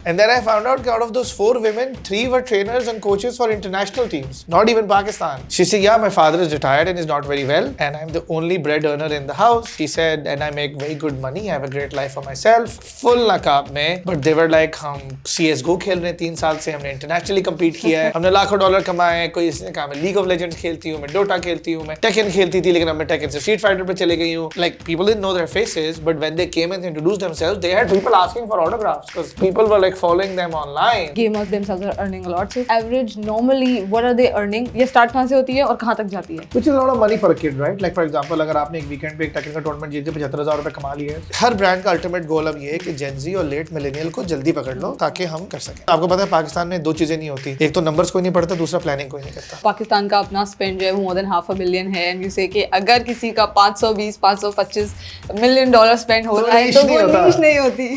And then I found out that out of those 4 women, 3 were trainers and coaches for international teams, not even Pakistan. She said, yeah, my father is retired and is not very well, and I'm the only bread earner in the house. She said, and I make very good money, I have a great life for myself. Full नकाब में, but they were like, हम CSGO खेल रहे हैं 3 साल से, हमने internationally compete किया है, हमने लाखों डॉलर कमाए हैं, कोई इसने कहा मैं League of Legends खेलती हूँ, मैं Dota खेलती हूँ, मैं Tekken खेलती थी, लेकिन अब मैं Tekken से Street Fighter पे चले गई हूँ. Like, people didn't know their faces, but when they came and introduced themselves, they had people asking for autographs, because people were like following them online. Gamers themselves are earning a lot. So average, normally, what are they earning? ये start कहाँ से होती है और कहाँ तक जाती है? Which is a lot of money for a kid, right? Like for example, अगर आपने एक वीकेंड पे एक टेकन का टूर्नामेंट जीत के 75,000 रुपए कमा लिए हैं, हर ब्रांड का अल्टीमेट गोल अब ये है कि जेन ज़ी और लेट मिलेनियल को जल्दी पकड़ लो ताकि हम कर सकें. आपको पता है पाकिस्तान में 2 चीजें नहीं होती, एक तो नंबर्स कोई नहीं पढ़ता, दूसरा प्लानिंग कोई नहीं करता. पाकिस्तान का अपना स्पेंड जो है वो more than $500 million है, एंड यू से कि अगर किसी का $525 मिलियन स्पेंड हो रहा है तो वो नीश नहीं होती.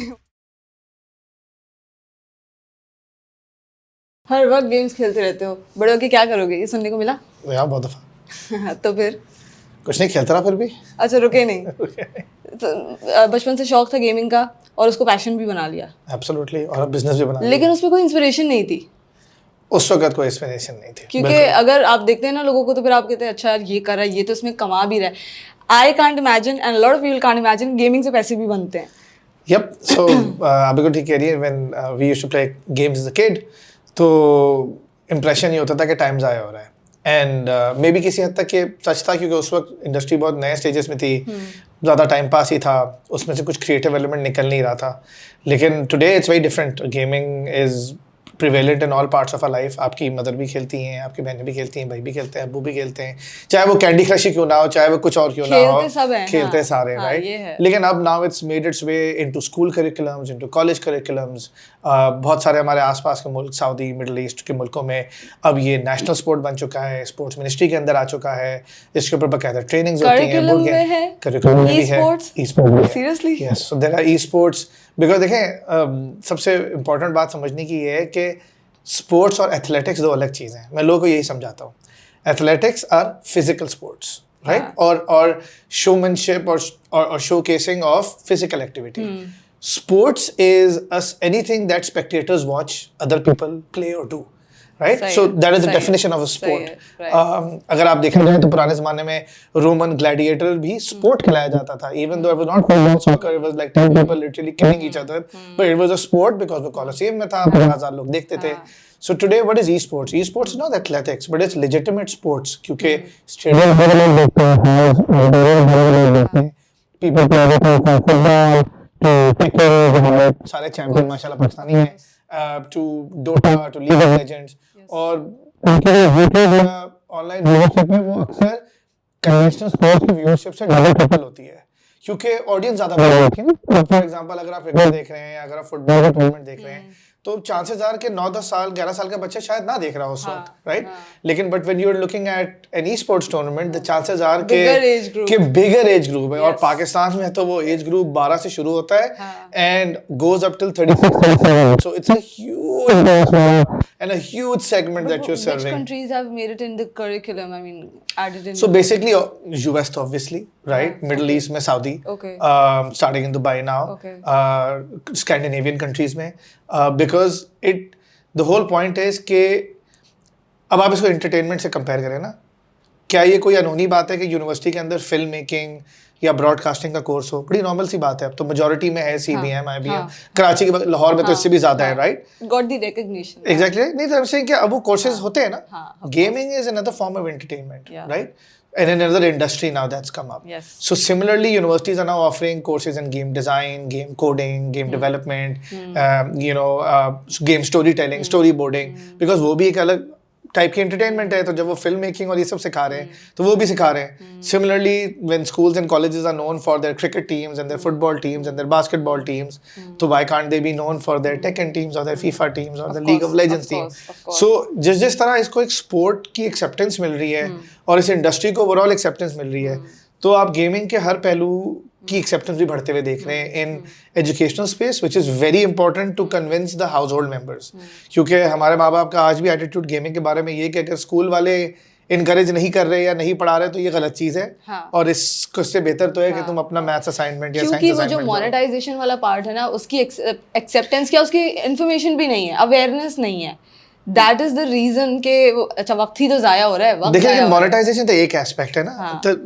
हर वक्त गेम्स खेलते रहते हो, बड़े होके क्या करोगे, ये सुनने को मिला? यार बहुत दफा. तो फिर कुछ नहीं, खेलता रहा फिर भी. अच्छा, रुके नहीं. तो बचपन से शौक था गेमिंग का और उसको पैशन भी बना लिया. एब्सोल्युटली, और अब बिजनेस भी बना लिया. लेकिन उसमें कोई इंस्पिरेशन नहीं थी उस वक्त, कोई इंस्पिरेशन नहीं थी, क्योंकि अगर आप देखते हैं ना लोगों को तो फिर आप कहते हैं अच्छा यार ये कर रहा है, ये तो इसमें कमा भी रहा है. I can't imagine and lot of people can't imagine gaming से पैसे भी बनते हैं. Yep. So अभी को ठीक कह रही है, when we used to play games as a kid, तो इम्प्रेशन ये होता था कि टाइम ज़ाया हो रहा है. एंड मे बी किसी हद तक ये सच था क्योंकि उस वक्त इंडस्ट्री बहुत नए स्टेजेस में थी, ज़्यादा टाइम पास ही था, उसमें से कुछ क्रिएटिव एलिमेंट निकल नहीं रहा था. लेकिन today it's very different. Gaming is prevalent in all parts of our life. आपकी मदर भी खेलती हैं, आपकी बहनें भी खेलती हैं, भाई भी खेलते हैं, अब्बू भी खेलते हैं, चाहे वो कैंडी क्रश ही क्यों ना हो, चाहे वो कुछ और क्यों ना हो, खेलते हैं सारे, राइट. लेकिन अब now it's made it's way into school curriculums, into college curriculums. बहुत सारे हमारे आसपास के मुल्क, सऊदी, मिडल ईस्ट के मुल्कों में अब ये नेशनल स्पोर्ट बन चुका है, स्पोर्ट्स मिनिस्ट्री के अंदर आ चुका है. इसके ऊपर बाकायदा ट्रेनिंग्स होती हैं, करिकुलम में भी है, esports. Seriously? Yes. So there are esports. Because देखें, सबसे इम्पोर्टेंट बात समझने की ये है कि स्पोर्ट्स और एथलेटिक्स 2 अलग चीज़ें हैं. मैं लोगों को यही समझाता हूँ. Athletics are physical sports, right, और शोमैनशिप और showcasing of physical activity. Sports is anything that spectators watch other people play or do, right? So that is the definition of a sport. अगर आप देखा जाए तो पुराने ज़माने में रोमन ग्लैडिएटर भी स्पोर्ट खिलाया जाता था. Even though it was not football, soccer, it was like 10 people literally killing each other, but it was a sport because वो Colosseum में था, 50,000 लोग देखते थे. So today what is esports? Esports is not athletics, but it's legitimate sports क्योंकि stadium भरे लोग देखते हैं, people play football, to Tekken, हमारे सारे चैंपियन माशाल्लाह पाकिस्तानी हैं, to Dota, to League of Legends. और उनके यूट्यूब ऑनलाइन व्यूअरशिप में वो अक्सर कन्वेंशनल स्पोर्ट्स की व्यूअरशिप से डबल ट्रिपल होती है क्योंकि ऑडियंस ज़्यादा बड़ी होती है ना. फॉर एग्जांपल अगर आप क्रिकेट देख रहे हैं या अगर आप फुटबॉल का टूर्नामेंट देख रहे हैं तो चांसेस आर कि 9-10 साल 11 साल का बच्चा शायद ना देख रहा हो उस वक्त, राइट. लेकिन but when you are looking at an esports tournament the chances are कि बिगर एज ग्रुप है. और पाकिस्तान में तो वो एज ग्रुप 12 से शुरू होता है and goes up till 36. So it's a huge investment and a huge segment that you're serving. Which countries have made it in the curriculum? I mean, added in. So basically, US obviously, right? Middle East में Saudi. Okay. Starting in Dubai now. Okay. Scandinavian countries में, because the whole point is कि अब आप इसको entertainment से compare करें ना, क्या ये कोई अनहोनी बात है कि यूनिवर्सिटी के अंदर फिल्म मेकिंग या ब्रॉडकास्टिंग का कोर्स हो? बड़ी नॉर्मल सी बात है. अब तो मेजॉरिटी में है CBM, IBM. कराची के लाहौर में तो इससे भी ज्यादा है, right? Got the recognition. Exactly. नहीं तो I'm saying कि अब वो कोर्सेज होते हैं ना. Gaming is another form of entertainment, right? And in another industry now that's come up. Yes. So similarly, universities are now offering courses in game design, game coding, game development, game storytelling, storyboarding, because वो भी एक अलग type की entertainment है. तो जब वो film making और ये सब सिखा रहे हैं तो वो भी सिखा रहे हैं. Similarly when schools and colleges are known for their cricket teams and their football teams and their basketball teams, तो why can't they be known for their Tekken teams और देयर फीफा टीम्स और the League of Legends teams. So जिस तरह इसको एक sport की acceptance मिल रही है और इस इंडस्ट्री को ओवरऑल एक्सेप्टेंस मिल रही है, तो आप गेमिंग के हर पहलू की एक्सेप्टेंस भी बढ़ते हुए देख रहे हैं in educational space, which is very important to convince the household members. क्योंकि हमारे माँ बाप का आज भी एटीट्यूड गेमिंग के बारे में ये कि अगर स्कूल वाले इनकरेज नहीं कर रहे या नहीं पढ़ा रहे तो ये गलत चीज है। हाँ. और इससे बेहतर तो है कि तुम अपना मैथ्स असाइनमेंट या साइंस क्योंकि वो जो असाइनमेंट मोनेटाइजेशन वाला पार्ट है ना, उसकी एक्सेप्टेंस क्या, उसकी इन्फॉर्मेशन भी नहीं है, अवेयरनेस नहीं है। दैट इज द रीजन के अच्छा वक्त ही तो जाया हो रहा है। वक्त देखिए मोनेटाइजेशन तो एक एस्पेक्ट है ना। तो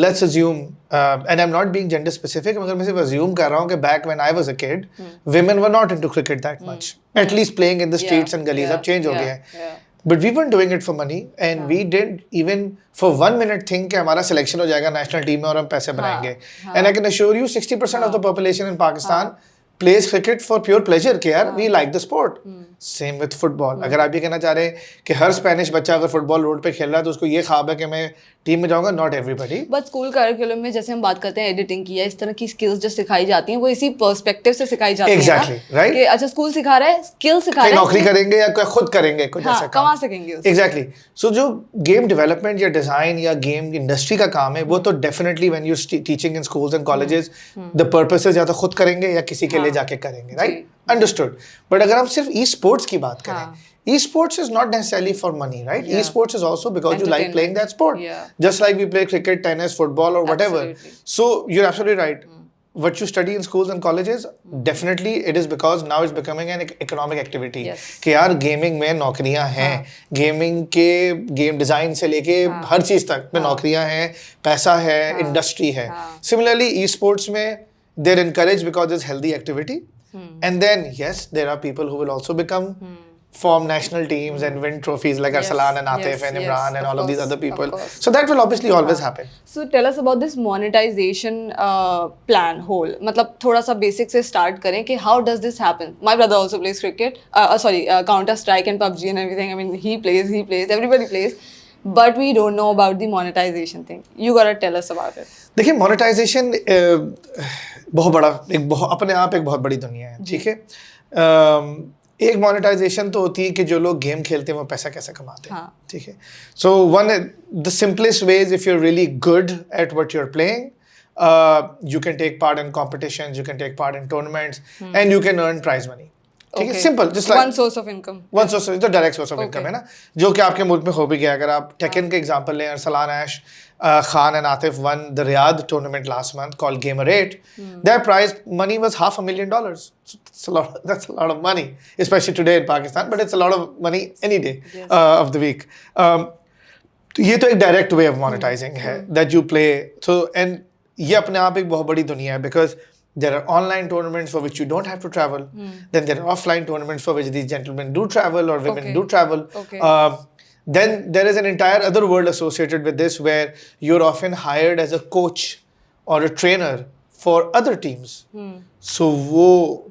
let's assume and I'm not being gender specific, मगर मैं सिर्फ assume कर रहा हूँ कि back when I was a kid women were not into cricket that much, at least playing in the streets and gullies. अब change हो गया है, but we weren't doing it for money and we didn't even for 1 minute think कि हमारा selection हो जाएगा national team में और हम पैसे बनाएंगे। And I can assure you 60% of the population in Pakistan plays cricket for pure pleasure कि यार we like the sport. Same with football. अगर आप ये कहना चाह रहे हैं कि हर स्पेनिश बच्चा अगर फुटबॉल रोड पे खेल रहा है तो उसको ये ख्वाब है कि मैं टीम में जाऊंगा, not everybody. But school curriculum में जैसे हम बात करते हैं एडिटिंग की या इस तरह की स्किल्स जो सिखाई जाती हैं वो इसी पर्सपेक्टिव से सिखाई जाती हैं। एग्जैक्टली राइट, कि अच्छा स्कूल सिखा रहा है, स्किल सिखा रहा है, नौकरी करेंगे या खुद करेंगे कुछ ऐसा कमा सकेंगे। एग्जैक्टली। सो जो गेम डेवलपमेंट या डिजाइन या गेम इंडस्ट्री का काम है वो तो definitely when you teaching in schools and colleges the purpose या तो खुद करेंगे या किसी के लिए जाके करेंगे, राइट, अंडरस्टूड। बट अगर हम सिर्फ ई स्पोर्ट्स की बात करें, esports is not necessarily for money, right? Esports is also because you like playing that sport. Just like we play cricket, tennis, football or whatever. So you're absolutely right. What you study in schools and colleges, definitely it is because now it's becoming an economic activity. कि यार gaming में नौकरियां हैं, gaming के game design से लेके हर चीज तक में नौकरियां हैं, पैसा है, इंडस्ट्री है। Similarly, esports में they're encouraged because there's healthy activity. And then yes, there are people who will also become form national teams and win trophies like Arsalan and Atif and Imran and all of these other people. So that will obviously always happen. So tell us about this monetization plan whole. मतलब थोड़ा सा basic से start करें कि how does this happen? My brother also plays cricket. Counter Strike and PUBG and everything. I mean he plays, everybody plays. But we don't know about the monetization thing. You gotta tell us about it. देखिए monetization बहुत बड़ा अपने आप एक बहुत बड़ी दुनिया है, ठीक है। एक मोनेटाइजेशन तो होती है कि जो लोग गेम खेलते हैं वो पैसा कैसे कमाते हैं, ठीक है। So one the simplest ways if you are really good at what you are playing, you can take part in competitions, you can take part in tournaments, and you can earn prize money. ठीक है, simple, just like one source of income. One source, तो direct source of income है ना, जो कि आपके मुल्क में हो भी गया। अगर आप टेकन के एग्जांपल लें, अरसलान ऐश Khan and Atif won the Riyadh tournament last month called Gamer 8. Their prize money was $500,000. So that's a lot of money, especially today in Pakistan, but it's a lot of money any day of the week. तो ये तो एक direct way of monetizing है that you play. So and ये अपने आप एक बहुत बड़ी दुनिया है because there are online tournaments for which you don't have to travel. Then there are offline tournaments for which these gentlemen do travel or women do travel. Then there is an entire other world associated with this where you're often hired as a coach or a trainer for other teams. So वो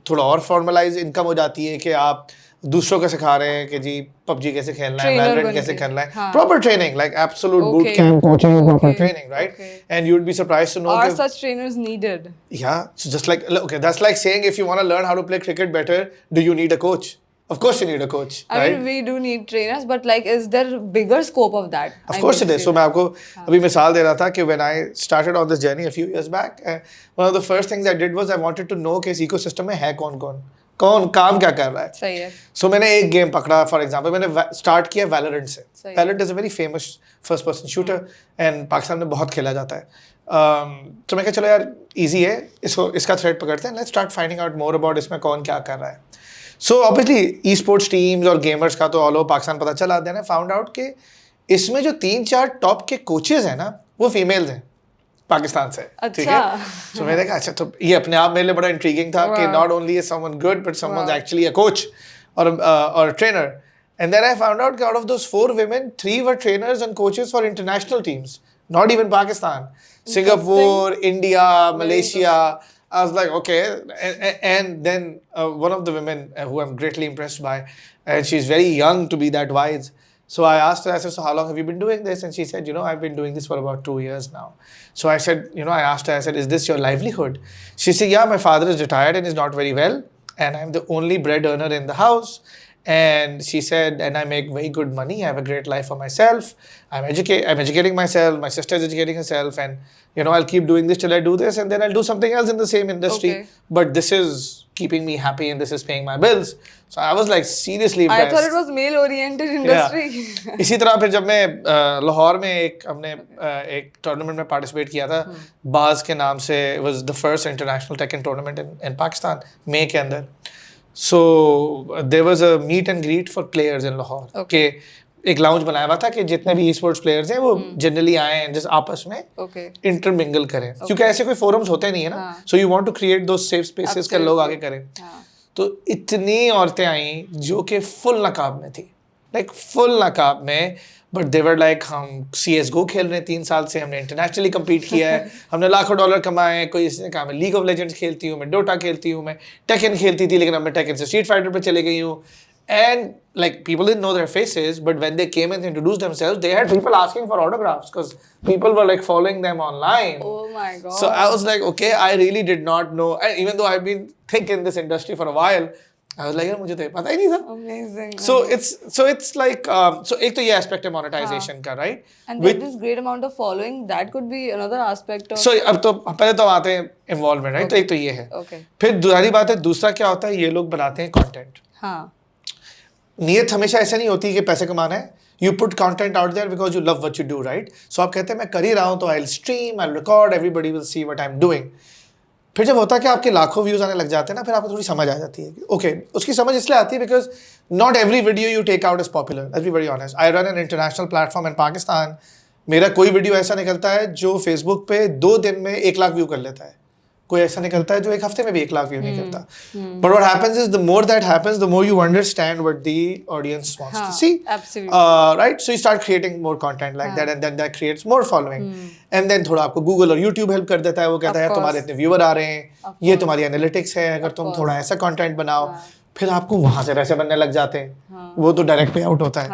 थोड़ा और formalized income हो जाती है कि आप दूसरों को सिखा रहे हैं कि जी PUBG कैसे खेलना है, Valorant कैसे खेलना है, proper training, like absolute boot camp coaching, proper training, right? And you'd be surprised to know are such trainers needed? Yeah, so just like that's like saying if you want to learn how to play cricket better, do you need a coach? Of course you need a coach, right? I mean, we do need trainers, but like, is there bigger scope of that? Of course it is. So मैं आपको अभी मिसाल दे रहा था कि when I started on this journey a few years back, one of the first things I did was I wanted to know कि इस ecosystem में है कौन काम क्या कर रहा है। सही है। So मैंने एक गेम पकड़ा, for example मैंने start किया Valorant से। Valorant is a very famous first person shooter and Pakistan में बहुत खेला जाता है। तो मैं कहा चलो यार easy है, इसका thread पकड़ते हैं, let's start finding out more about इसमें कौन क्या कर रहा है। So obviously e-sports teams और gamers का तो all over पाकिस्तान पता चला, then I found out कि इसमें जो 3-4 टॉप के कोचेज हैं ना वो फीमेल्स हैं पाकिस्तान से, ठीक है। So मैंने कहा अच्छा, तो ये अपने आप मेरे लिए बड़ा इंट्रीगिंग था कि not only is someone good but someone's actually a coach or a trainer. And then I found out that out of those 4 women, 3 were trainers and coaches for international teams, not even Pakistan, Singapore, India, Malaysia. I was like, okay. And then one of the women who I'm greatly impressed by, and she's very young to be that wise. So I asked her, I said, so how long have you been doing this? And she said, I've been doing this for about 2 years now. So I said, I asked her, I said, is this your livelihood? She said, yeah, my father is retired and is not very well. And I'm the only bread earner in the house. And she said, and I make very good money. I have a great life for myself. I'm educating myself. My sister is educating herself, and I'll keep doing this till I do this, and then I'll do something else in the same industry. Okay. But this is keeping me happy, and this is paying my bills. So I was like seriously I impressed. thought it was male-oriented industry. इसी तरह फिर जब मैं लाहौर में हमने एक tournament में participate किया था, बाज के नाम से, it was the first international Tekken tournament in Pakistan, मई के अंदर. So there was a meet and greet for players in Lahore. Okay. एक लाउंज बनाया हुआ था कि जितने भी स्पोर्ट्स प्लेयर्स हैं वो जनरली आए हैं जिस आपस में इंटरमिंगल करें, क्योंकि ऐसे कोई फोरम्स होते नहीं है ना. So you want to create दो सेफ स्पेसेस के लोग आगे करें. तो इतनी औरतें आई जो कि फुल नकाब में थी, लाइक फुल नकाब में. बट दे वर लाइक, हम CSGO खेल रहे हैं 3 साल से, हमने इंटरनेशनली कम्पीट किया है, हमने लाखों डॉलर कमाए हैं. कोई इसने कहा मैं लीग ऑफ लेजेंड्स खेलती हूँ, मैं डोटा खेलती हूँ, मैं टेकन खेलती थी, लेकिन अब मैं टेकन से स्ट्रीट फाइटर पे चले गई हूँ. And like people didn't know their faces, but when they came and introduced themselves, they had people asking for autographs because people were like following them online. Oh my god! So I was like, okay, I really did not know. And even though I've been thick in this industry for a while, I was like, यार मुझे तो पता ही नहीं था. Amazing. So it's like so एक तो ये aspect है monetization का, right? And with this great amount of following, that could be another aspect of. So अब तो पहले तो आते हैं involvement, right? तो एक तो ये है. Okay. फिर दूसरी बात है, दूसरा क्या होता है, ये लोग बनाते हैं content. हाँ. नियत हमेशा ऐसा नहीं होती कि पैसे कमाना है. You put content out there because you love what you do, right? So आप कहते हैं मैं कर ही रहा हूँ तो I'll stream, I'll record, everybody will see what I'm doing. फिर जब होता है कि आपके लाखों व्यूज आने लग जाते हैं ना, फिर आपको थोड़ी समझ आ जाती है. ओके, उसकी समझ इसलिए आती है because not every video you take out is popular. Let's be very honest, I run an international platform in Pakistan. मेरा कोई वीडियो ऐसा निकलता है जो फेसबुक पे 2 दिन में 1 लाख व्यू कर लेता है. कोई ऐसा निकलता है जो 1 हफ्ते में भी 1 लाख व्यू नहीं करता. But what happens is the more that happens, the more you understand what the audience wants to see. Right, so you start creating more content like that, and then that creates more following. And then थोड़ा आपको Google और YouTube help कर देता है. वो कहता है तुम्हारे इतने व्यूअर आ रहे हैं, ये तुम्हारी एनालिटिक्स है, अगर तुम थोड़ा ऐसा कंटेंट बनाओ, फिर आपको वहां से पैसे बनने लग जाते हैं. वो तो डायरेक्ट पे आउट होता है.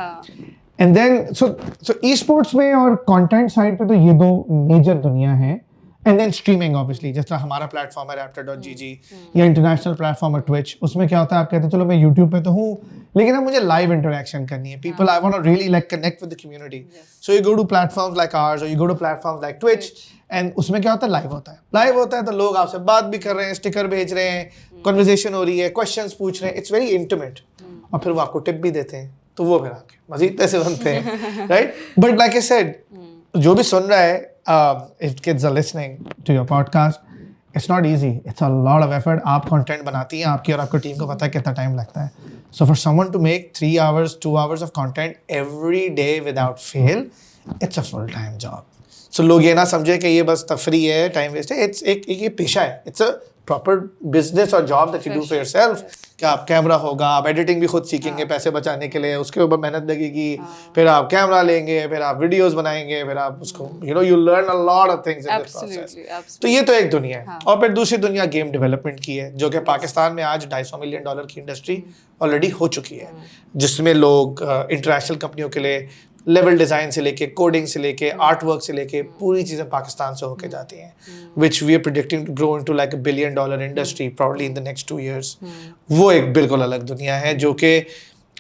And then so esports में और कंटेंट साइड पे तो ये 2 मेजर दुनिया है. एंड देन स्ट्रीमिंग ऑब्वियसली, जिस तरह हमारा प्लेटफॉर्म है raptor.gg या इंटरनेशनल प्लेटफॉर्म है Twitch, उसमें क्या होता है, आप कहते हैं चलो मैं YouTube पे तो हूँ, लेकिन अब मुझे लाइव इंटरेक्शन करनी है. People, I want to really like connect with the community. So you go to platforms like ours और you go to platforms like Twitch, and उसमें क्या होता है, लाइव होता है. तो लोग आपसे बात भी कर रहे हैं, स्टिकर भेज रहे हैं, कन्वर्सेशन हो रही है, क्वेश्चंस पूछ रहे हैं. It's very intimate. और फिर वो आपको टिप भी देते हैं, तो वो फिर आके मजीद पैसे बनते हैं. Right, but like I said, जो भी सुन रहा है, if kids are listening to your podcast, it's not easy, it's a lot of effort. आप कंटेंट बनाती हैं, आपकी और आपकी टीम को पता है कितना टाइम लगता है. So for someone to make 3 hours, 2 hours of content every day without fail, it's a full time job. So लोग ये ना समझे कि ये बस तफरी है, टाइम वेस्ट है. It's एक ये पेशा है. It's a proper business or job that you do for yourself. कि आप कैमरा होगा, आप एडिटिंग भी खुद सीखेंगे पैसे बचाने के लिए, उसके ऊपर मेहनत लगेगी. फिर आप कैमरा लेंगे, फिर आप वीडियोस बनाएंगे, फिर आप उसको you learn a lot of things in this process. तो ये तो एक दुनिया है. और फिर दूसरी दुनिया गेम डेवलपमेंट की है, जो कि पाकिस्तान में आज $250 मिलियन की इंडस्ट्री ऑलरेडी हो चुकी है, जिसमें लोग इंटरनेशनल कंपनियों के लिए लेवल डिज़ाइन से लेके, कोडिंग से लेके, आर्ट वर्क से लेके, पूरी चीज़ें पाकिस्तान से होके जाती हैं, which we are predicting to grow into like $1 billion industry probably in the next 2 years. वो एक बिल्कुल अलग दुनिया है जो कि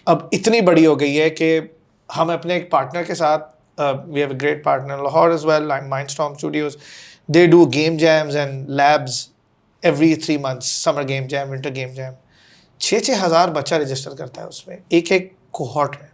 अब इतनी बड़ी हो गई है कि हम अपने एक पार्टनर के साथ, we have a great partner Lahore as well, Mindstorm Studios. They do game jams and labs every 3 months, summer game jam, winter game jam. 6-6 हज़ार बच्चा रजिस्टर करता है उसमें, एक कोहॉर्ट में.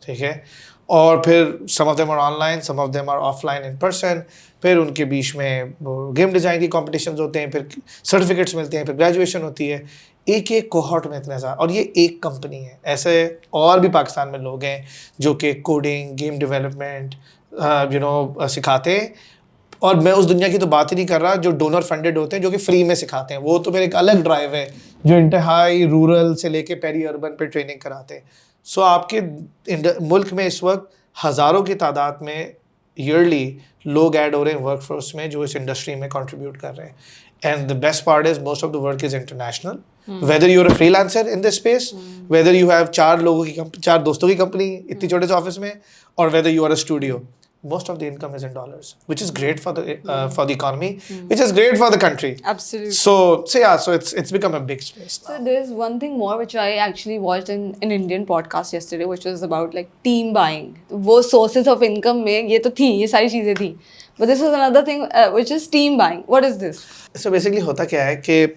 ठीक है, और फिर some of them are online, some of them are offline in person. फिर उनके बीच में गेम डिज़ाइन की कॉम्पिटिशन्स होते हैं, फिर सर्टिफिकेट्स मिलते हैं, फिर ग्रेजुएशन होती है. एक कोहॉर्ट में इतने ज़्यादा, और ये एक कंपनी है. ऐसे और भी पाकिस्तान में लोग हैं जो कि कोडिंग, गेम डेवलपमेंट सिखाते हैं. और मैं उस दुनिया की तो बात ही नहीं कर रहा जो डोनर फंडेड होते हैं, जो कि फ्री में सिखाते हैं. वो तो मेरे एक अलग ड्राइव है, जो इंतहाई रूरल से लेके पेरी अर्बन पे ट्रेनिंग कराते हैं. सो आपके मुल्क में इस वक्त हज़ारों की तादाद में ईयरली लोग ऐड हो रहे हैं वर्कफोर्स में, जो इस इंडस्ट्री में कंट्रीब्यूट कर रहे हैं. And the best part is most of the work is international. Whether you are a freelancer in this space, whether you have 4 दोस्तों की कंपनी इतनी छोटे से ऑफिस में, और whether you are a studio. most of the income is in dollars, which is great for the economy, which is great for the country. Absolutely. So it's become a big space now. So there's one thing more which I actually watched in an Indian podcast yesterday, which was about like team buying. वो sources of income में ये तो थी, ये सारी चीजें थी. But this was another thing which is team buying. What is this? So basically होता क्या है कि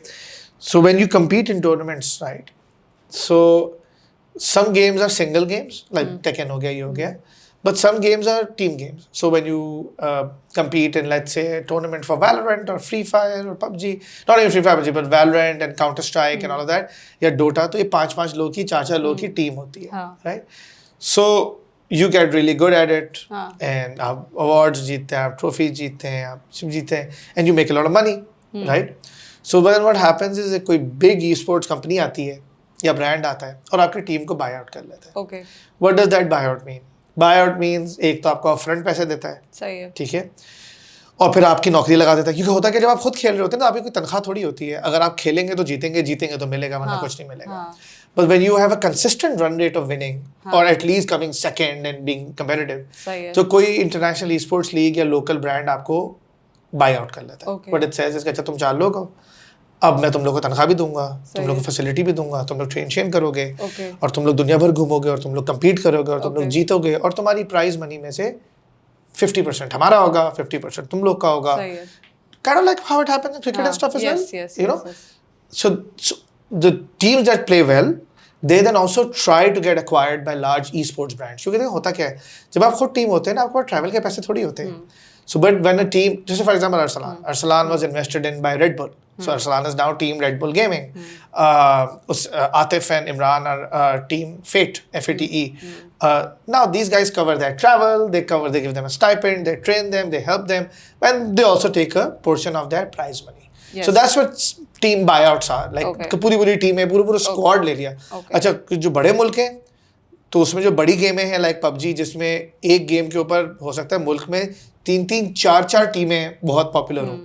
so when you compete in tournaments, right? So some games are single games, like Tekken हो गया, ये हो गया. But some games are team games. So when you compete in, let's say, a tournament for Valorant or Free Fire or PUBG, not even Free Fire, PUBG, but Valorant and Counter Strike and all of that, या Dota, तो ये 5-5 लोग की 4-4 लोग की team होती है, right? So you get really good at it, and आप awards जीतते हैं, आप trophies जीतते हैं, आप जीतते हैं, and you make a lot of money, right? So then what happens is कोई big esports company आती है या brand आता है और आपकी team को buy out कर लेता है. Okay. What does that buyout mean? Buyout means एक तो आपको अपफ्रंट पैसे देता है, सही है, ठीक है, और फिर आपकी नौकरी लगा देता है. क्योंकि होता है कि जब आप खुद खेल रहे होते हैं ना, आपकी कोई तनख्वाह थोड़ी होती है. अगर आप खेलेंगे तो जीतेंगे, जीतेंगे तो मिलेगा, वरना कुछ नहीं मिलेगा. But when you have a consistent run rate of winning, or at least coming second and being competitive, तो कोई इंटरनेशनल esports लीग या लोकल ब्रांड आपको बाय आउट कर लेता है. But it says अच्छा तुम 4 लोग हो, अब मैं तुम लोग को तनख्वाह भी दूंगा, तुम लोग को फैसिलिटी भी दूंगा, तुम लोग ट्रेन करोगे, और तुम लोग दुनिया भर घूमोगे, और तुम लोग कम्पीट करोगे, और तुम लोग जीतोगे, और तुम्हारी प्राइज मनी में से 50% हमारा होगा, 50% तुम लोग का होगा. Kind of like how it happens in cricket and stuff as well. You know? So the teams that play well, they then also try to get acquired by large esports brands. क्योंकि देखो होता क्या है, जब आप खुद team होते हैं ना, आपके पास ट्रैवल के पैसे थोड़ी होते हैं. So but when a team, just for example Arsalan was invested in by Red Bull. So Arsalan is now team Red Bull Gaming. Atif and Imran are team Fate, F-A-T-E. Now these guys cover their travel, they give them a stipend, they train them, they help them, and they also take a portion of their prize money. Yes. So that's what team buyouts are. Like पूरी team है, पूरा squad ले लिया. अच्छा, जो बड़े मुल्क हैं तो उसमें जो बड़ी गेमें हैं लाइक PUBG, जिसमें एक गेम के ऊपर हो सकता है मुल्क में 3-3, 4-4 टीमें बहुत पॉपुलर हो,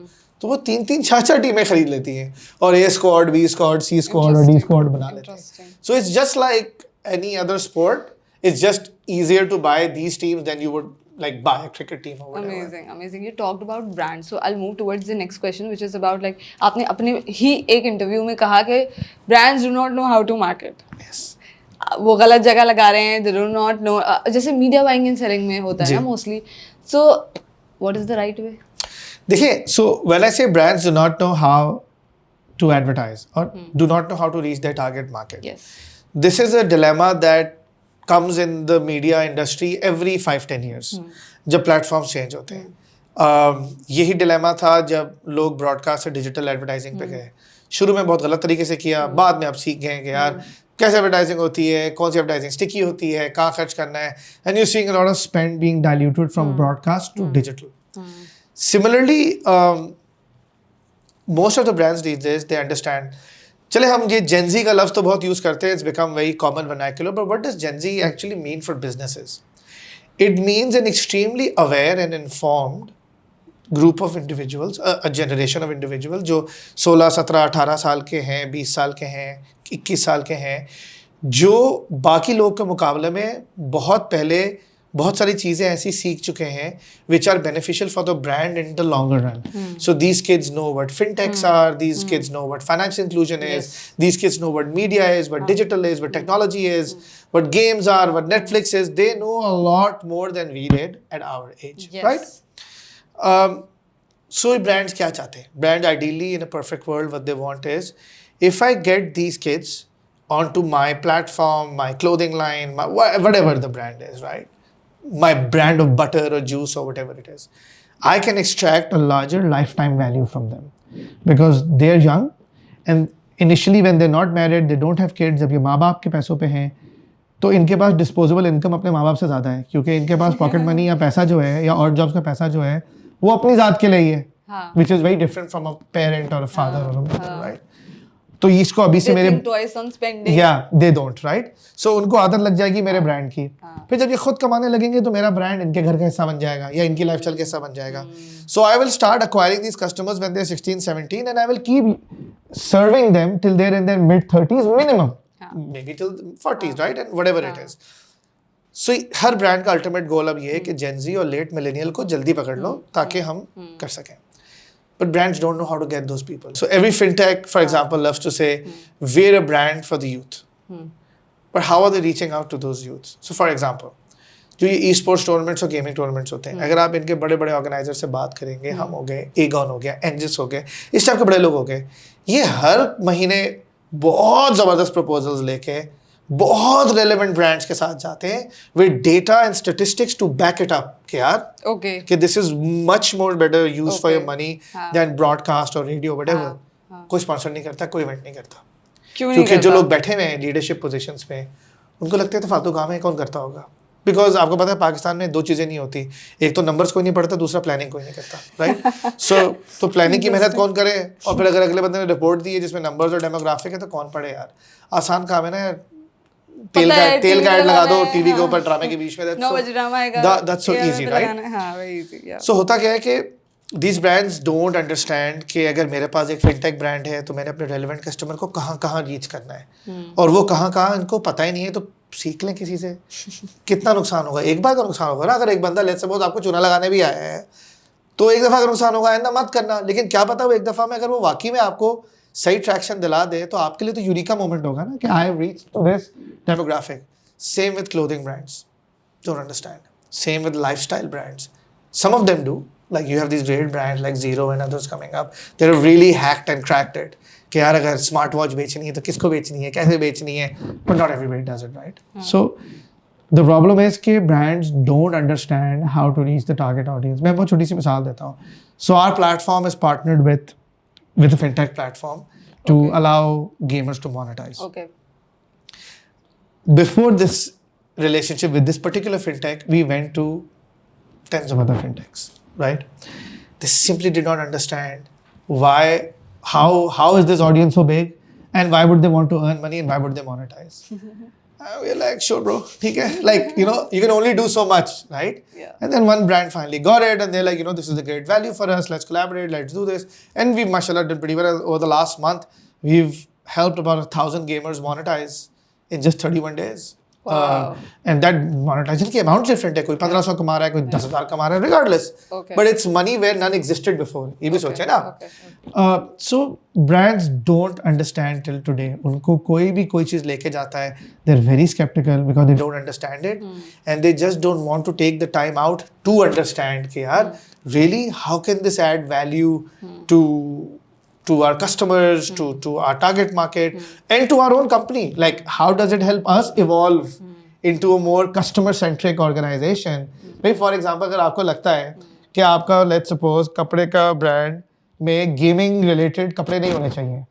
तो वो 3-3, 4-4 टीमें खरीद लेती हैं और A squad, B squad, C squad और D स्क्वाड बना लेते हैं. So it's just like any other sport. It's just easier to buy these teams than you would like buy a cricket team or whatever. Amazing. You talked about brands, so I'll move towards the next question, which is about like आपने अपने ही एक interview में कहा कि brands do not know how to market. Yes. वो गलत जगह लगा रहे हैं, they do not know, जैसे मीडिया बाइंग एंड सेलिंग में होता है ना mostly. So what is the right way? देखिए, so when I say brands do not know how to advertise or do not know how to reach their target market. Yes. This is a dilemma that comes in the media industry every 5-10 years. जब platforms change होते हैं. यही dilemma था जब लोग broadcast से digital advertising पे गए. शुरू में बहुत गलत तरीके से किया, बाद में आप सीख गए कि यार कैसे एडवर्टाइजिंग होती है, कौन सी एडवर्टाइजिंग स्टिकी होती है, कहाँ खर्च करना है, and you seeing a lot of spend being diluted from broadcast to digital. Similarly, most of the brands these days, they understand. चले हम ये Gen Z का लफ्ज़ तो बहुत यूज़ करते हैं, it's become very common vernacular, but what does Gen Z actually mean for businesses? It means an extremely aware and informed group of individuals, a generation of individuals जो 16, 17, 18 साल के हैं, 20 साल के हैं, 21 साल के हैं, जो बाकी लोग के मुकाबले में बहुत पहले बहुत सारी चीज़ें ऐसी सीख चुके हैं which are beneficial for the brand in the longer run. So these kids know what fintechs are, these kids know what financial inclusion is, these kids know what media is, what digital is, what technology is, what games are, what Netflix is. They know a lot more than we did at our age, right? So brands क्या चाहते हैं? Brands ideally in a perfect world what they want is, if I get these kids onto my platform, my clothing line, my whatever the brand is, right? My brand of butter or juice or whatever it is, I can extract a larger lifetime value from them because they're young and initially when they're not married, they don't have kids. जब ये माँ बाप के पैसों पे हैं तो इनके पास डिस्पोजेबल इनकम अपने माँ बाप से ज़्यादा है क्योंकि इनके पास पॉकेट मनी या पैसा जो है या और जॉब्स का पैसा जो है वो अपनी ज़ात के लिए ही है, which is very different from a parent or a father or a mother, right? तो इसको अभी से मेरे they don't, right? So उनको आदत लग जाएगी मेरे ब्रांड की. फिर जब ये खुद कमाने लगेंगे तो मेरा ब्रांड इनके घर का हिस्सा बन जाएगा या इनकी लाइफस्टाइल का हिस्सा बन जाएगा. So I will start acquiring these customers when they're 16, 17 and I will keep serving them till they're in their mid 30s minimum, maybe till 40s, right? And whatever it is. So her brand का ultimate goal अब ये है कि Gen Z और late millennial को जल्दी पकड़ लो ताकि हम कर सकें. But brands don't know how to get those people. So every fintech, for example, loves to say, we're a brand for the youth. But how are they reaching out to those youths? So for example, जो ये e-sports tournaments और gaming tournaments होते हैं, अगर आप इनके बड़े बड़े ऑर्गेनाइजर से बात करेंगे, हम हो गए, एगॉन हो गया, एंजिस हो गए, इस टाइप के बड़े लोग हो गए, ये हर महीने बहुत ज़बरदस्त प्रपोजल्स लेके बहुत रेलेवेंट ब्रांड्स के साथ जाते हैं with data and statistics to back it up कि यार कि this is much more better use for your money than broadcast और रेडियो व्हाटएवर. कोई स्पॉन्सर नहीं करता, कोई इवेंट नहीं करता, क्योंकि जो लोग बैठे हुए हैं लीडरशिप पोजीशंस पे उनको लगता है तो फालतू काम है, कौन करता होगा. बिकॉज आपको पता है पाकिस्तान में दो चीज़ें नहीं होती, एक तो नंबर्स कोई नहीं पढ़ता, दूसरा प्लानिंग कोई नहीं करता, राइट. सो तो प्लानिंग की मेहनत कौन करे, और फिर अगर अगले बंदे ने रिपोर्ट दी है जिसमें नंबर्स और डेमोग्राफिक है तो कौन पढ़े यार. आसान काम है ना यार, तेल का ऐड लगा दो टीवी के ऊपर ड्रामे के बीच में, दैट्स सो इजी, राइट. सो होता क्या है कि these brands don't understand कि अगर मेरे पास एक फिनटेक ब्रांड है तो मैंने अपने रेलेवेंट कस्टमर को कहाँ कहाँ रीच करना है, और वो कहाँ कहाँ इनको पता ही नहीं है. तो सीख लें किसी से. कितना नुकसान होगा, एक बार का नुकसान होगा ना. अगर एक बंदा लेट्स सपोज आपको चूना लगाने भी आया है तो एक दफ़ा का नुकसान होगा, आइंदा मत करना. लेकिन क्या पता वो एक दफ़ा में अगर वो वाकई में आपको सही ट्रैक्शन दिला दे तो आपके लिए तो यूनिका मोमेंट होगा ना कि I have reached to this demographic. Same with clothing brands, don't understand. Same with lifestyle brands, some of them do. Like you have these great brands like Zero and others coming up. They're really hacked and cracked it. कि यार अगर smart watch बेचनी है तो किसको बेचनी है, कैसे बेचनी है. But not everybody does it, right? So the problem is कि brands don't understand how to reach the target audience. मैं बहुत छोटी सी मिसाल देता हूँ. So our platform is partnered with a fintech platform to allow gamers to monetize. Okay. Before this relationship with this particular fintech, we went to tens of other fintechs. Right? They simply did not understand how is this audience so big, and why would they want to earn money, and why would they monetize? We're like, sure, bro, okay. Like, you know, you can only do so much, right? Yeah. And then one brand finally got it, and they're like, you know, this is a great value for us. Let's collaborate. Let's do this. And we, mashallah, did pretty well. Over the last month, we've helped about 1,000 gamers monetize in just 31 days. Wow. And that monetization की amount different है, कोई 1,500 कमा रहा है, कोई 10,000 कमा रहा है, regardless. Okay. But it's money where none existed before. ये भी सोचे ना. So brands don't understand till today. उनको कोई भी कोई चीज़ लेके जाता है, they're very skeptical because they don't understand it, and they just don't want to take the time out to understand कि यार really how can this add value to our customers, to our target market, and to our own company. Like, how does it help us evolve into a more customer-centric organization? भाई for example, अगर आपको लगता है कि आपका let's suppose कपड़े का brand में गेमिंग रिलेटेड कपड़े नहीं होने चाहिए,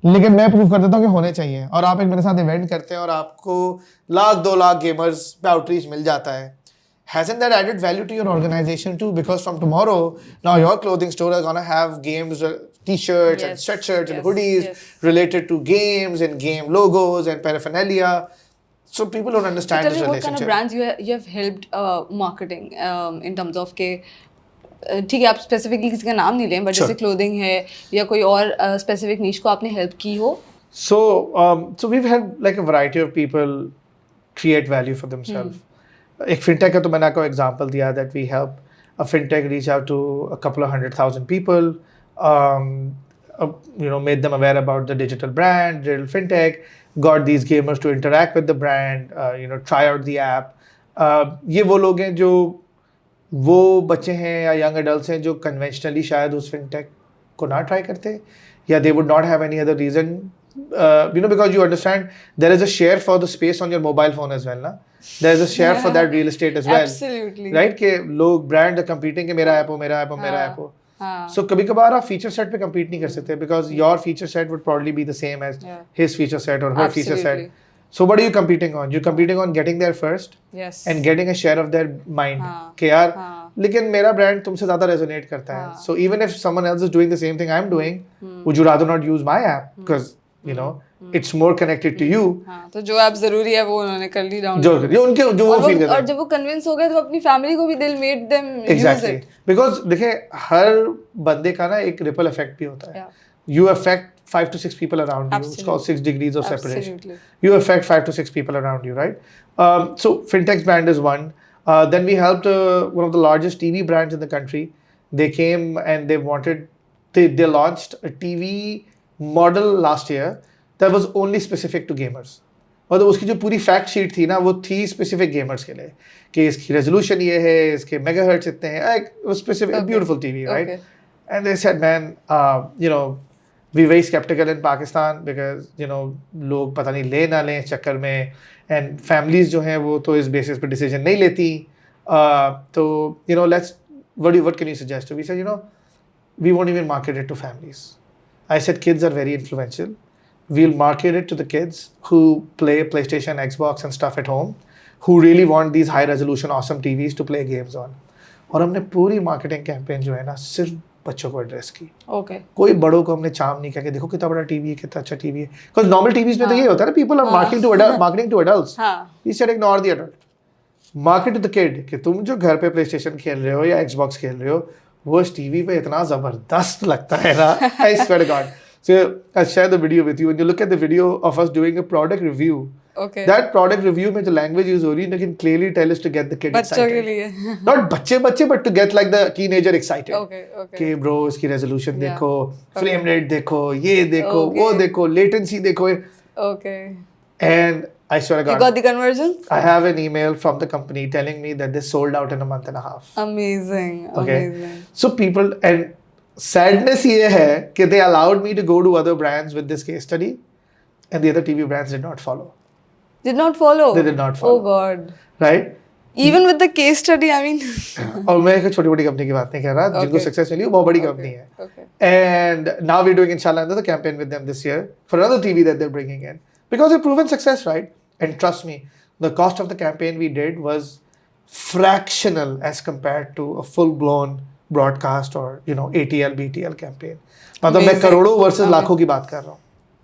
लेकिन मैं प्रूव कर देता हूँ कि होने चाहिए, और आप एक मेरे साथ इवेंट करते हैं और आपको 1,00,000-2 लाख गेमर्स पे आउटरीच मिल जाता है, hasn't that added value to your organization too? Because from tomorrow, now your clothing store is gonna have games, t-shirts and sweatshirts and hoodies related to games and game logos and paraphernalia. So people don't understand this relationship. What kind of brands you have helped marketing in terms of के ठीक है आप specifically किसी का नाम नहीं लें, but जैसे क्लोथिंग है या कोई और स्पेसिफिक नीश को आपने हेल्प की हो? So we've had like a variety of people create value for themselves. एक fintech है तो मैंने आपको एग्जांपल दिया that we help a fintech reach out to a couple of 100,000 people, you know, made them aware about the digital brand, digital fintech, got these gamers to interact with the brand, you know, try out the app. ये वो लोग हैं जो वो बच्चे हैं या young adults हैं जो conventionally शायद उस fintech को ना try करते, या they would not have any other reason, you know, because you understand there is a share for the space on your mobile phone as well, na? There is a share for that real estate as well. Absolutely. Right? कि लोग brand are competing कि मेरा app हो, मेरा app हो, मेरा app हो. So कभी कभार आप feature set पे compete नहीं कर सकते because your feature set would probably be the same as his feature set or her feature set. So what are you competing on? You're competing on getting there first, and getting a share of their mind. कि यार लेकिन मेरा brand तुमसे ज़्यादा resonate करता है. So even if someone else is doing the same thing I'm doing, would you rather not use my app because you know it's more connected to you. तो जो ऐप जरूरी है वो उन्होंने कर ली डाउनलोड, जो उनके जो वो फील करते हैं, और जब वो कन्विंस हो गए तो अपनी फैमिली को भी दिल made them use it, because देखिए हर बंदे का ना एक रिपल इफेक्ट भी होता है. You affect 5 to 6 people around you. It's called 6 degrees of separation. Absolutely. You affect 5 to 6 people around you, right? So fintech's brand is one. Then we helped one of the largest TV brands in the country. They came and they launched a TV model last year that was only specific to gamers. मतलब उसकी जो पूरी fact sheet थी ना वो थी specific gamers के लिए कि इसकी रेजोल्यूशन ये है, इसके मेगाहर्ट्ज इतने हैं, specific beautiful TV, right? And they said, man, we're very skeptical in Pakistan because लोग पता नहीं ले ना लें इस चक्कर में, and families जो हैं वो तो इस basis पे decision नहीं लेती. तो what can you suggest? So we said, we won't even market it to families. I said kids are very influential. We'll market it to the kids who play PlayStation, Xbox and stuff at home, who really want these high resolution awesome TVs to play games on. और हमने पूरी marketing campaign जो है ना सिर्फ बच्चों को address की. Okay. कोई बड़ों को हमने चार्म नहीं किया कि देखो कितना बड़ा टीवी है, कितना अच्छा टीवी है. Because normal TVs में तो ये होता है ना, people are marketing to adults. We said ignore the adult. Market to the kid कि तुम जो घर पे PlayStation खेल रहे हो या Xbox खेल रहे हो वो इस टीवी पे इतना जबरदस्त लगता है ना. I swear to God. So I'll share the video with you. When you look at the video of us doing a product review, okay, that product review में जो language use हो रही है, you can clearly tell us to get the kid बच्चों के excited. लिए. Not बच्चे but to get like the teenager excited. Okay. कि bro इसकी resolution देखो, frame rate देखो, ये देखो, वो देखो, latency देखो. Okay. And I swear to God, you got the conversions? I have an email from the company telling me that they sold out in a month and a half. Amazing. Okay. Amazing. So people, and sadness ये है कि they allowed me to go to other brands with this case study and the other TV brands did not follow. Did not follow? They did not follow. Oh God. Right? Even with the case study, I mean. और मैं एक छोटी बड़ी company की बात नहीं कर रहा, जिनको सक्सेस मिली वो बहुत बड़ी कंपनी है. Okay. And now we're doing inshallah another campaign with them this year for another TV that they're bringing in because they've proven success, right? And trust me, the cost of the campaign we did was fractional as compared to a full-blown broadcast or ATL, BTL campaign. मतलब मैं करोड़ों versus लाखों की बात कर रहा हूँ.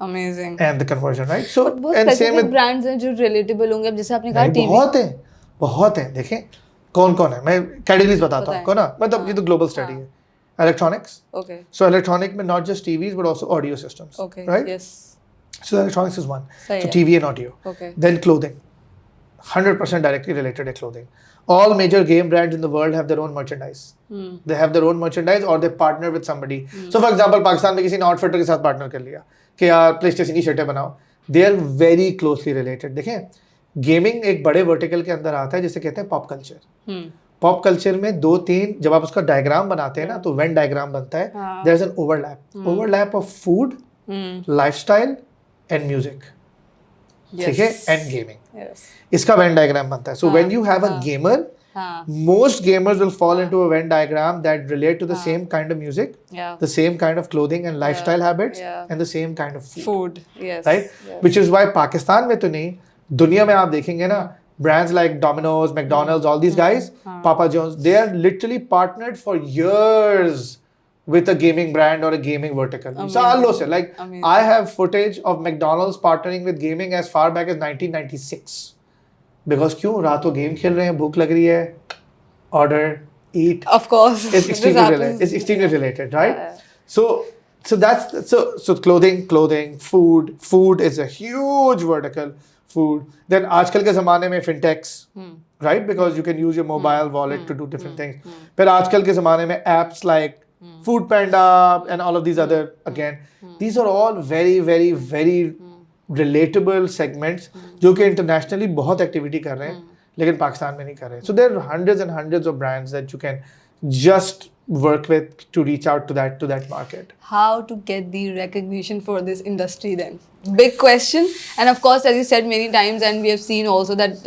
Amazing. And the conversion, right? So and same with brands हैं जो relatable होंगे, अब जैसे आपने कहा TV. बहुत हैं. देखें कौन है. मैं categories बताता हूँ आपको ना. मतलब ये तो global study है. Electronics. Okay. So electronic में not just TVs but also audio systems. Okay. Right? Yes. So electronics is one. So TV and audio. Okay. Then clothing. 100% directly related to clothing. All major game brands in the world have their own merchandise. They have their oन merchandise or they partner with somebody. So for example, Pakistan में किसी ने outfitter के साथ partner कर लिया कि यार PlayStation की शर्टें बनाओ. They are very closely related. देखें, गेमिंग एक बड़े वर्टिकल के अंदर आता है जिसे कहते हैं पॉप कल्चर. पॉप कल्चर में 2-3 जब आप उसका डायग्राम बनाते हैं ना तो वेन डायग्राम बनता है. There is an overlap of food, lifestyle and music. ठीक है, एंड गेमिंग. इसका वेन डायग्राम बनता है. So when you have a gamer, most gamers will fall into a Venn diagram that relate to the same kind of music, the same kind of clothing and lifestyle habits, and the same kind of food. Yes. Right? Yes. Which is why Pakistan में तो नहीं, दुनिया में आप देखेंगे ना, brands like Domino's, McDonald's, all these guys, Papa John's, they are literally partnered for years with a gaming brand or a gaming vertical. सालों से, like I have footage of McDonald's partnering with gaming as far back as 1996. Because क्यों रात को game खेल रहे हैं, भूख लग रही है, order, eat. Of course, it's extremely related, right? So that's so clothing, food is a huge vertical. Food. Then आजकल के ज़माने में fintechs, right? Because you can use your mobile wallet to do different things. फिर आजकल के ज़माने में apps like Food Panda and all of these other again. These are all very, very, very relatable segments जो कि internationally बहुत activity कर रहे हैं लेकिन पाकिस्तान में नहीं कर रहे हैं. So there are hundreds and hundreds of brands that you can just work with to reach out to that market. How to get the recognition for this industry then? Big question. And of course, as you said many times, and we have seen also that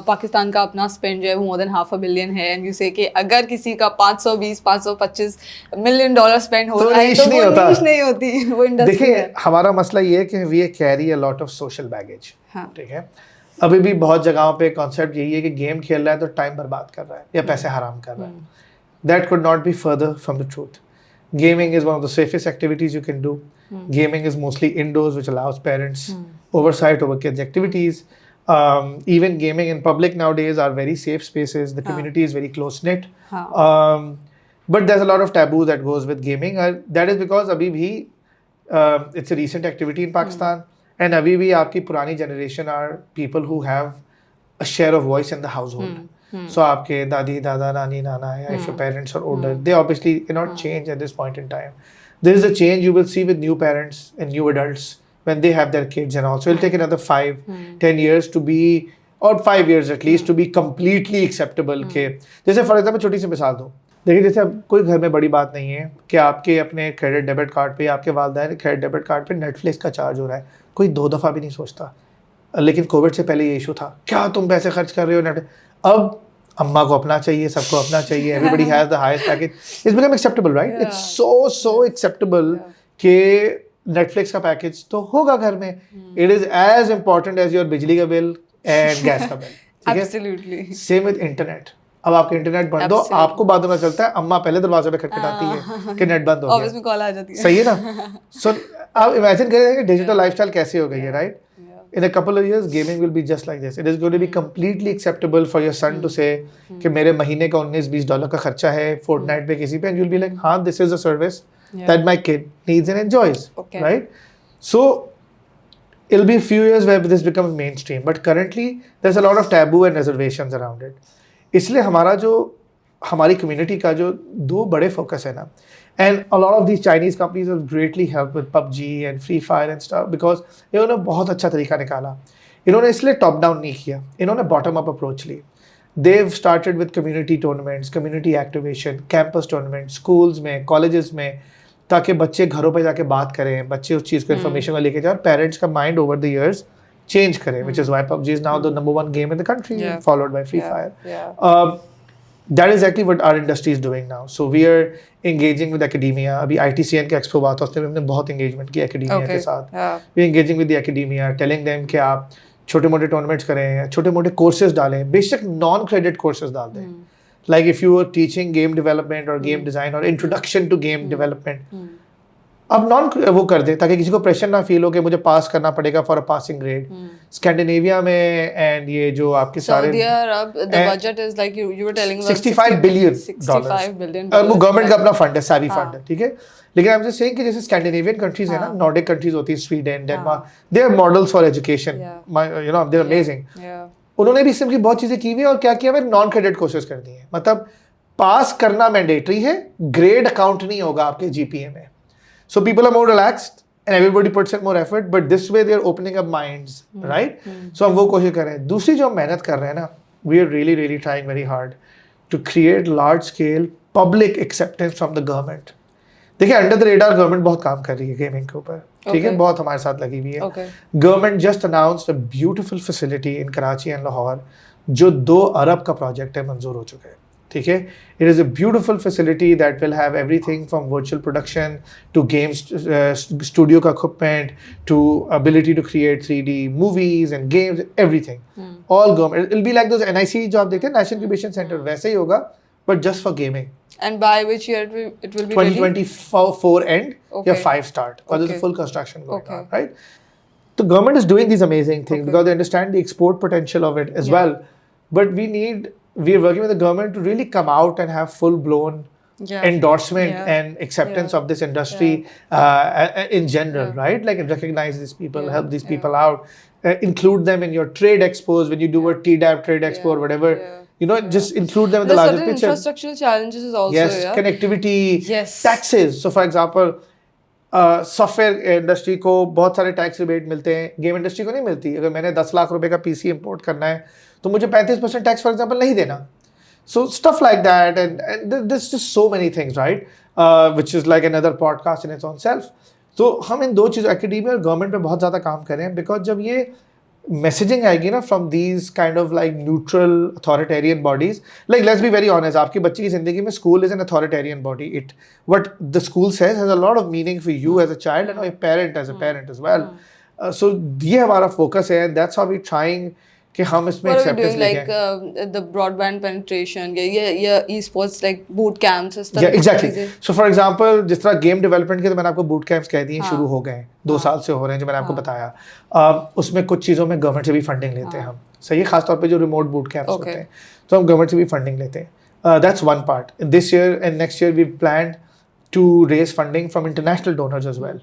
Pakistan का अपना spend जो है more than $500 million है, and you say कि अगर किसी का $520-525 million spend हो रहा है तो वो niche नहीं होती, वो industry है. देखिए, हमारा मसला ये है कि we carry a lot of social baggage. ठीक है. अभी भी बहुत जगहों पे concept यही है कि गेम खेल रहा है तो टाइम बर्बाद कर रहा है या पैसे हराम कर रहा है. That could not be further from the truth. Gaming is one of the safest activities you can do. Gaming is mostly indoors, which allows parents oversight over kids' activities. Even gaming in public nowadays are very safe spaces. The community is very close-knit. But there's a lot of taboo that goes with gaming. That is because abhi bhi It's a recent activity in Pakistan. And अभी भी आपकी पुरानी generation are people who have a share of voice in the household. So आपके दादी, दादा, नानी, नाना, if your parents are older, they obviously cannot change at this point in time. There is a change you will see with new parents and new adults when they have their kids and all. So it'll take another 5-10 years to be, or 5 years at least, to be completely acceptable. के जैसे for example छोटी सी मिसाल दो, देखिए जैसे अब कोई घर में बड़ी बात नहीं है कि आपके अपने क्रेडिट डेबिट कार्ड पे, आपके वालिदैन के क्रेडिट डेबिट कार्ड पे नेटफ्लिक्स का चार्ज हो रहा है, कोई 2 दफ़ा भी नहीं सोचता. लेकिन कोविड से पहले ये इशू था, क्या तुम पैसे खर्च कर रहे हो नेट. अब अम्मा को अपना चाहिए, सबको अपना चाहिए, everybody has the highest package. It's become acceptable, right? It's so acceptable कि नेटफ्लिक्स का पैकेज तो होगा घर में. It is as important as your बिजली का बिल एंड गैस का बिल. ठीक है, एब्सोल्युटली. Same with internet. अब आपका इंटरनेट बंद हो, आपको बाद में चलता है, अम्मा पहले दरवाजे पे खटखटाती है कि नेट बंद हो गया. ऑफिस में कॉल आ जाती है. सही है ना? सो आप इमेजिन करें कि डिजिटल लाइफस्टाइल कैसे हो गई है, right? In a couple of years, gaming will be just like this. It is going to be completely acceptable for your son to say कि मेरे महीने का $19-20 का खर्चा है Fortnite पे किसी पे, and you'll be like, हाँ, this is a service that my kid needs and enjoys, right? So it'll be a few years where this becomes mainstream, but currently there's a lot of taboo and reservations around it. इसलिए हमारी community का जो 2 बड़े focus है ना, and a lot of these Chinese companies have greatly helped with PUBG and Free Fire and stuff because इन्होंने बहुत अच्छा तरीका निकाला. इन्होंने इसलिए टॉप डाउन नहीं किया, इन्होंने बॉटम अप अप्रोच ली. They've started with community tournaments, community activation, campus tournaments, schools में, colleges में, ताकि बच्चे घरों पे जाके बात करें, बच्चे उस चीज़ को information को लेके जाए और पेरेंट्स का mind over the years change करें, which is why PUBG is now the #1 game in the country, followed by Free Fire. That is exactly what our industry is doing now. So we are engaging with academia. अभी ITCN का expo हुआ था, उसमें हमने बहुत engagement किया academia के साथ. We are engaging with the academia, telling them कि आप छोटे मोटे टूर्नामेंट्स करें, छोटे मोटे कोर्सेज डालें, बेशक नॉन क्रेडिट कोर्सेज डाल दें. Like if you are teaching game development or game design or introduction to game development, अब नॉन वो कर दे ताकि किसी को प्रेशर ना फील हो कि मुझे पास करना पड़ेगा for a passing grade. Scandinavia में एंड ये जो आपके सारे Saudi Arab, the budget is like you were telling about $65 billion. $65 billion. वो गवर्नमेंट का अपना फंड है, सैवी फंड है, ठीक है. लेकिन आई एम जस्ट सेइंग कि जैसे स्कैंडिनेवियन कंट्रीज है ना, नॉर्डिक कंट्रीज होती है, Sweden, Denmark, they are models for education, you know, they are amazing. उन्होंने भी सिंपली बहुत चीजें की हुई और क्या किया, मैंने नॉन क्रेडिट कोर्सेज कर दिए हैं. मतलब पास करना मैंडेटरी है, ग्रेड अकाउंट नहीं होगा आपके जीपीए में. So people are more relaxed and everybody puts in more effort, but this way they are opening up minds, right? So हम वो कोशिश कर रहे हैं. दूसरी जो हम मेहनत कर रहे हैं ना, we are really trying very hard to create large scale public acceptance from the government. देखिए अंडर द रेडार गवर्नमेंट बहुत काम कर रही है गेमिंग के ऊपर, ठीक है, बहुत हमारे साथ लगी हुई है. Government just announced a beautiful facility in Karachi and Lahore जो 2 अरब का प्रोजेक्ट है, मंजूर हो चुका है, ठीक है. It is a beautiful facility that will have everything from virtual production to games, studio का equipment to ability to create 3D movies and games, everything. All government. It'll be like those NIC जो आप देखते हैं National Incubation Center, वैसे ही होगा, but just for gaming. And by which year it will be 2024 end या 5 start, because there's a full construction going on, right? The government is doing these amazing things because they understand the export potential of it as well. But we are working with the government to really come out and have full-blown endorsement and acceptance of this industry in general, right? Like recognize these people, help these people out, include them in your trade expos when you do a TDAP trade expo or whatever. You know, just include them in the larger picture. Infrastructural challenges is also connectivity, taxes. So, for example, software industry को बहुत सारे tax rebate मिलते हैं, game industry को नहीं मिलती. अगर मैंने 10 लाख रुपए का पीसी इंपोर्ट करना है तो मुझे 35% टैक्स फॉर एग्जांपल नहीं देना. So stuff like that and this just so many things, right, which is like another podcast in its own self. तो हम इन 2 चीज़ों एकेडमिया और गवर्नमेंट पे बहुत ज़्यादा काम कर रहे हैं, बिकॉज जब ये मैसेजिंग आएगी ना from these kind of like neutral authoritarian bodies, like let's be very honest, आपकी बच्चे की जिंदगी में school is an authoritarian body. It what the school says has a lot of meaning for you as a child and a parent as well. So ये हमारा focus है, and that's how we trying कि हम इसमें acceptance लेके like the broadband penetration, e-sports like boot camps, इस तरह exactly. So for example, जिस तरह गेम डेवलपमेंट के तो मैंने आपको बूट कैंप्स कह दिए, शुरू हो गए 2 साल से हो रहे हैं जो मैंने आपको बताया. उसमें कुछ चीज़ों में गवर्नमेंट से भी फंडिंग लेते हैं हम, सही है, खासतौर पे जो रिमोट बूट कैंप्स होते हैं तो हम गवर्नमेंट से भी फंडिंग लेते हैं. That's one part. This year and next year we plan to raise funding from international donors as well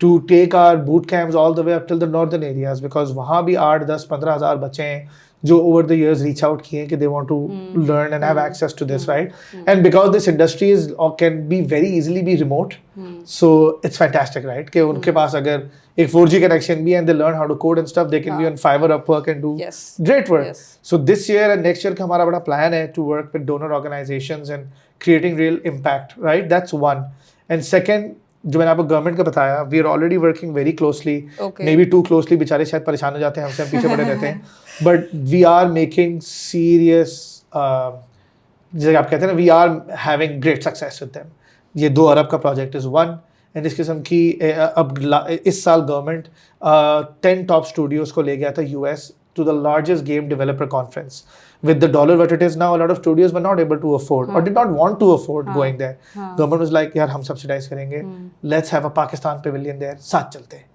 to take our boot camps all the way up till the northern areas, because वहाँ भी 8, 10, 15 हज़ार बच्चे हैं जो over the years reach out किए कि they want to learn and have access to this, right? And because this industry is or can be very easily be remote, so it's fantastic, right? कि उनके पास अगर एक 4G connection भी and they learn how to code and stuff, they can be on Fiverr, Upwork and do great work. So this year and next year का हमारा बड़ा plan है to work with donor organizations and creating real impact, right? That's one. And second, जो मैंने आपको government का बताया, we are already working very closely, maybe too closely, बेचारे शायद परेशान हो जाते हैं हमसे, हम पीछे पड़े रहते हैं, but we are making serious, जैसे आप कहते हैं ना, we are having great success with them. ये 2 अरब का प्रोजेक्ट इज वन, एंड इस किस्म की अब इस साल गवर्नमेंट 10 टॉप स्टूडियोज को ले गया था US to the largest game developer conference. With the dollar what it is now, a lot of studios were not able to afford or did not want to afford going there. Government was like, यार हम subsidize करेंगे, let's have a Pakistan pavilion there, साथ चलते हैं.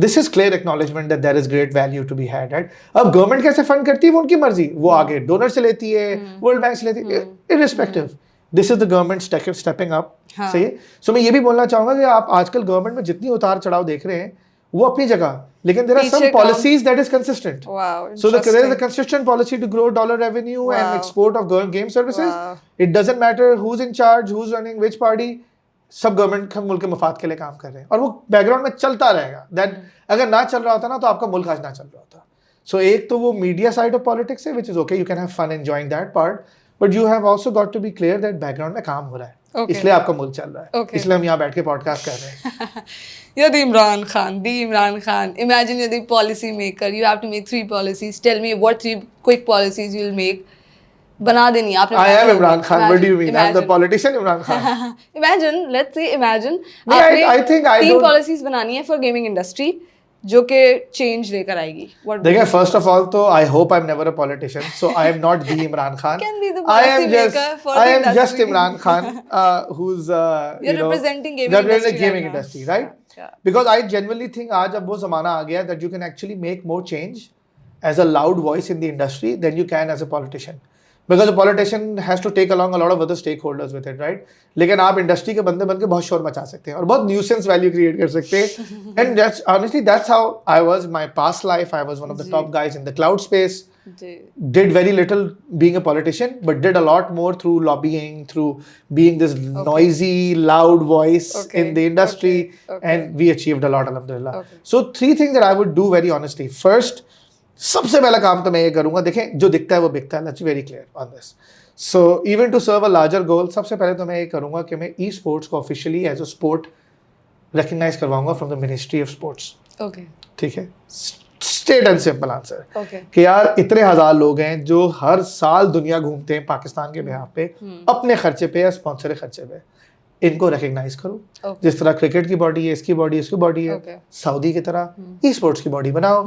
This is clear acknowledgement that there is great value to be had, right? अब government कैसे fund करती है वो उनकी मर्जी, वो आगे donor से लेती है, World Bank से लेती है, irrespective. This is the government stepping up. सही है. So मैं ये भी बोलना चाहूँगा कि आप आजकल गवर्नमेंट में जितनी उतार चढ़ाव देख रहे हैं वो अपनी जगह, लेकिन there are some policies that is consistent. Wow, so there is a consistent policy to grow dollar revenue and export of game services. It doesn't matter who's in charge, who's running which party, सब government का मुल्क के मफाद के लिए काम कर रहे हैं और वो बैकग्राउंड में चलता रहेगा. That अगर ना चल रहा होता ना तो आपका मुल्क आज ना चल रहा होता. So एक तो वो मीडिया साइड ऑफ पॉलिटिक्स है, which is okay, you can have fun enjoying that part, but you have also got to be clear that background में काम हो रहा है. इसलिए आपका मुल्क चल रहा है, इसलिए हम यहाँ बैठ के पॉडकास्ट कर रहे हैं. You're the Imran Khan. Imagine you're the policy maker. You have to make 3 policies. Tell me what 3 quick policies you'll make. बना देनी आपने. I am Imran Khan. What do you mean? I'm the politician Imran Khan. Imagine. I think I 3 policies बनानी है for gaming industry जो कि change लेकर आएगी. देखिए, first of all तो I hope I'm never a politician, so I am not the Imran Khan. Can be the policy maker for the industry. I am just Imran Khan, who's you're representing gaming industry, right? Yeah. Because I genuinely think आज अब वो ज़माना आ गया that you can actually make more change as a loud voice in the industry than you can as a politician. Because a politician has to take along a lot of other stakeholders with it, right? लेकिन आप industry के बंदे बन के बहुत शोर मचा सकते हैं और बहुत न्यूसेंस वैल्यू क्रिएट कर सकते हैं. And that's honestly that's how I was my past life. I was one of the top guys in the cloud space. Did very little being a politician, but did a lot more through lobbying, through being this noisy, loud voice in the industry, and we achieved a lot, alhamdulillah. So 3 things that I would do very honestly. First, सबसे पहला काम तो मैं ये करूँगा, देखें जो दिखता है वो बिकता है. Let's be very clear on this. So even to serve a larger goal, सबसे पहले तो मैं ये करूँगा कि मैं e-sports को officially as a sport recognize करवाऊँगा from the Ministry of Sports. Okay. ठीक है. Straight and simple answer. Okay. कि यार इतने हज़ार लोग हैं जो हर साल दुनिया घूमते हैं पाकिस्तान के बिहाफ पे अपने खर्चे पे या स्पॉन्सर खर्चे पे, इनको रिकग्नाइज करो. जिस तरह क्रिकेट की बॉडी है, इसकी बॉडी है, सऊदी की तरह e-sports की बॉडी बनाओ.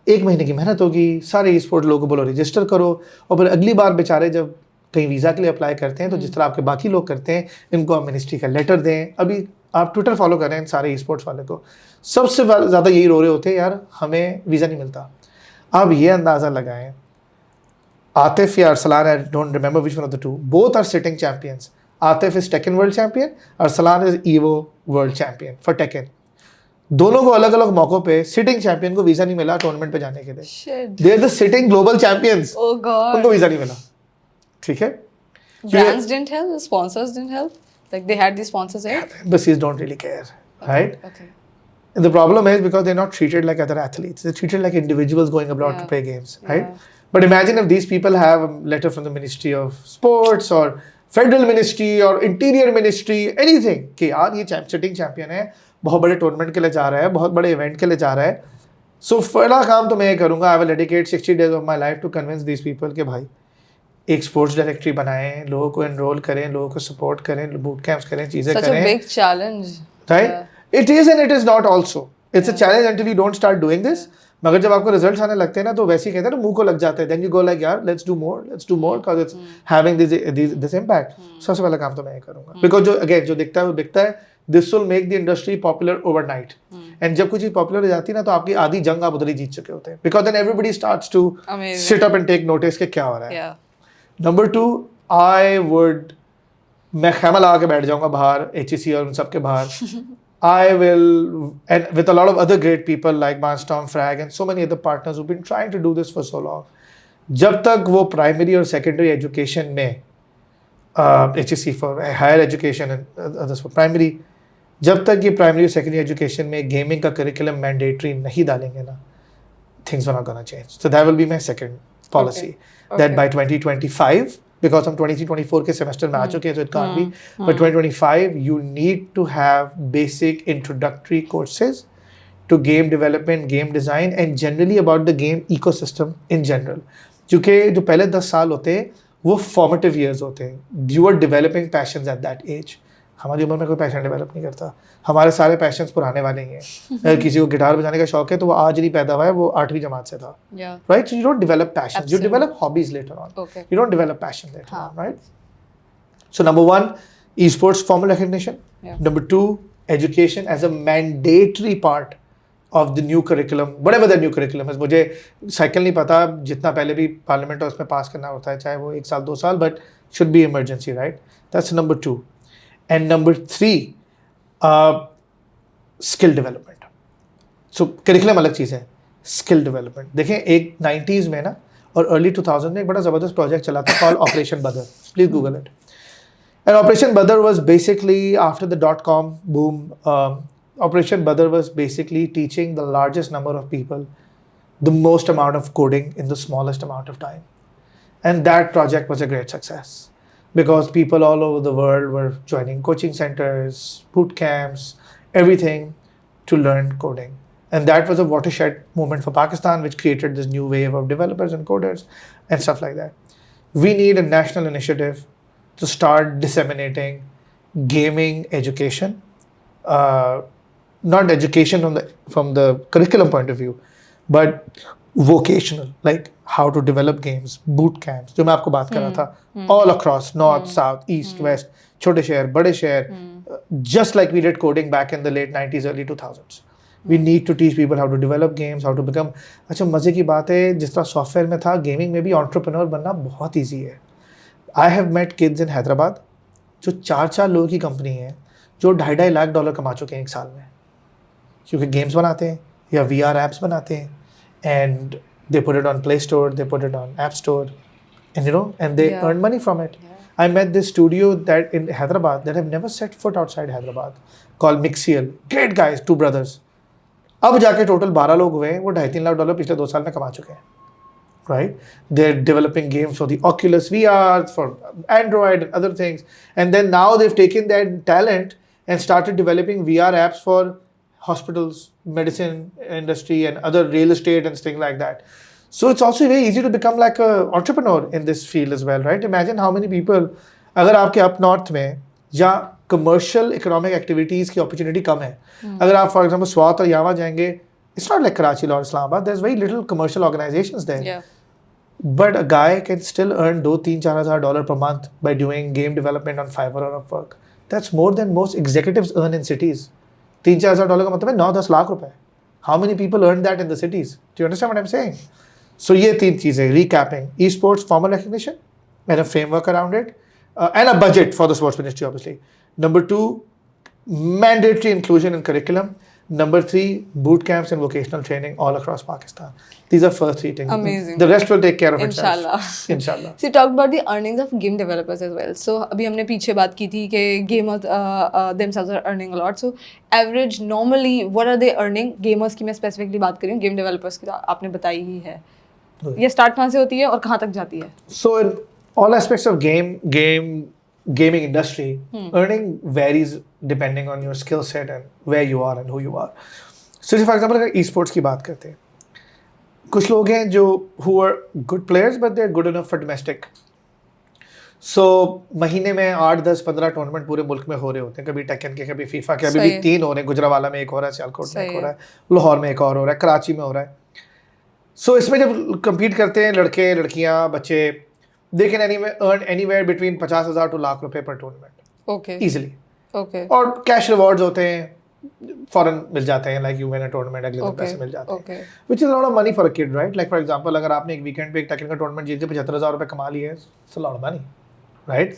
1 महीने की मेहनत होगी, सारे e-sport लोगों को बोलो रजिस्टर करो, और फिर अगली बार बेचारे जब कहीं वीज़ा के लिए अप्लाई करते हैं तो जिस तरह आपके बाकी लोग करते हैं, इनको आप मिनिस्ट्री का लेटर दें. अभी आप ट्विटर फॉलो कर रहे हैं सारे e-sports वाले को, सबसे ज़्यादा यही रो रहे होते हैं, यार हमें वीज़ा नहीं मिलता. आप ये अंदाज़ा लगाएं, आतिफ या Arsalan, I don't remember which one of the two, both are sitting champions. Atif is Tekken world champion, Arsalan is Evo world champion for Tekken. दोनों को अलग अलग मौकों पे सिटिंग चैंपियन को वीजा नहीं मिला टूर्नामेंट पे जाने के लिए. They are the sitting global champions, उनको वीजा नहीं मिला. ठीक है. Brands didn't help, the sponsors didn't help. Like they had the sponsors there. Embassies don't really care, right? Okay. And the problem is because they're not treated like other athletes. They're treated like individuals going abroad to play games, right? But imagine if these people have a letter from the Ministry of Sports or Federal Ministry or Interior Ministry, anything, कि यार ये sitting champion है, बहुत बड़े tournament के लिए जा रहा है, बहुत बड़े इवेंट के लिए जा रहा है. सो पहला काम तो मैं ये करूँगा, I will dedicate 60 days of my life to convince these people कि भाई एक स्पोर्ट्स डायरेक्टरी बनाएं, लोगों को एनरोल करें, लोगों को सपोर्ट करें, बूट कैंप्स करें, चीज़ें करें. Such a big challenge. Right? It is and it is not also. It's a challenge until you don't start doing this. मगर जब आपको रिजल्ट्स आने लगते हैं ना तो वैसे ही कहते हैं ना, मुंह को लग जाते हैं. Then you go like यार let's do more because it's having this impact. सबसे पहला काम तो मैं ये करूँगा. Because जो again जो दिखता है वो दिखता है. This will make the industry popular overnight. And जब कुछ चीज़ पॉपुलर हो जाती है ना तो आपकी आधी जंग आप उधर ही जीत चुके होते हैं. Because then everybody starts to sit up and take notice कि क्या हो रहा है. Number 2, मैं खैमा लगा के बैठ जाऊंगा बाहर HEC और उन सब के बाहर. I will, and with a lot of other great people like Manstorm Frag and so many other partners who've been trying to do this for so long. जब तक वो primary और secondary education में HEC for higher education and others for primary, जब तक ये primary और secondary education में gaming का curriculum mandatory नहीं डालेंगे ना, things are not gonna change. So that will be my second policy. That by 2025, because हम 23-24 के semester में आ चुके हैं, so it can't be. But 2025, you need to have basic introductory courses to game development, game design, and generally about the game ecosystem in general. क्योंकि जो पहले 10 साल होते हैं, वो formative years होते हैं. You are developing passions at that age. हमारी उम्र में कोई पैशन डेवलप नहीं करता. हमारे सारे पैशंस पुराने वाले ही हैं. अगर किसी को गिटार बजाने का शौक है तो वो आज नहीं पैदा हुआ है, वो 8वीं जमात से था. Right? So you don't develop passions. You develop hobbies later on. You don't develop passion later on, right? So number 1, esports formal recognition. Number 2, education as a mandatory part of the new curriculum, whatever the new curriculum is. मुझे cycle नहीं पता, जितना पहले भी parliament और उसमें पास करना होता है, चाहे वो 1 साल 2 साल, but should be emergency, right? That's number 2. And number 3, skill development. So curriculum अलग चीज़ है, skill development. देखें एक 90s में ना और early 2000 में एक बड़ा ज़बरदस्त project चला था called Operation Badr. Please Google it. And Operation Badr was basically after the .com boom. Operation Badr was basically teaching the largest number of people the most amount of coding in the smallest amount of time. And that project was a great success because people all over the world were joining coaching centers, boot camps, everything to learn coding. And that was a watershed moment for Pakistan, which created this new wave of developers and coders and stuff like that. We need a national initiative to start disseminating gaming education, not education from the curriculum point of view, but vocational, like how to develop games, boot camps, जो मैं आपको बात कर रहा था, all across north, south, east, west, छोटे शहर, बड़े शहर, just like we did coding back in the late 90s, early 2000s. We need to teach people how to develop games, how to become. अच्छा मजे की बात है, जिस तरह सॉफ्टवेयर में था, गेमिंग में भी entrepreneur बनना बहुत easy है. I have met kids in Hyderabad जो 4 लोगों की कंपनी है, जो $2.5 लाख कमा चुके हैं 1 साल में, क्योंकि गेम्स बनाते हैं या VR apps बनाते हैं, and they put it on Play Store, they put it on App Store, and and they earn money from it. I met this studio that in Hyderabad that have never set foot outside Hyderabad called Mixiel. Great guys, 2 brothers. अब जाके total 12 लोग हुए हैं, वो $2.5-3 लाख पिछले 2 साल में कमा चुके हैं. Right? They're developing games for the Oculus VR, for Android and other things. And then now they've taken that talent and started developing VR apps for hospitals, medicine industry and other real estate and things like that. So it's also very easy to become like an entrepreneur in this field as well, right? Imagine how many people, अगर आपके up north में या commercial economic activities की opportunity कम है, अगर आप for example Swat और यावा जाएंगे, it's not like Karachi or Islamabad, there's very little commercial organizations there. Yeah. But a guy can still earn $2,000-4,000 per month by doing game development on Fiverr or Upwork. That's more than most executives earn in cities. $3,000-4,000 का मतलब है 9-10 लाख रुपए. How many people earn that in the cities? Do you understand what I'm saying? So ये 3 चीजें, recapping, esports formal recognition and a framework around it, and a budget for the sports ministry obviously. Number 2, mandatory inclusion in curriculum. Number 3, boot camps and vocational training all across Pakistan. These are first 3 things. Amazing. The rest will take care of itself. Inshallah. So you talked about the earnings of game developers as well. So अभी हमने पीछे बात की थी कि gamers themselves are earning a lot. So average normally what are they earning? Gamers की मैं specifically बात कर रही हूँ, game developers की आपने बताई ही है. ये start कहाँ से होती है और कहाँ तक जाती है? So in all aspects of gaming industry, earning varies depending on your skill set and where you are and who you are. So for example अगर esports की बात करते हैं, कुछ लोग हैं जो who are good players but they're good enough for domestic. So महीने में 8-10-15 टूर्नामेंट पूरे मुल्क में हो रहे होते हैं, कभी टेकन के, कभी फीफा के, अभी भी 3 हो रहे हैं, गुजरावाला में एक हो रहा है, सियालकोट में एक हो रहा है, लाहौर में एक और हो रहा है, कराची में हो रहा है. So इसमें जब compete करते हैं लड़के लड़कियां बच्चे, they can earn anywhere between 50,000 to lakh रुपए per tournament. Okay. Easily. Okay. और cash rewards होते हैं, फॉरन मिल जाते हैं, like you win a tournament, अगले दिन पैसे मिल जाते हैं. Okay. Which is a lot of money for a kid, right? Like for example, अगर आपने एक weekend पे एक टेकन का tournament जीत के 75,000 रुपए कमा लिए हैं, it's a lot of money, right?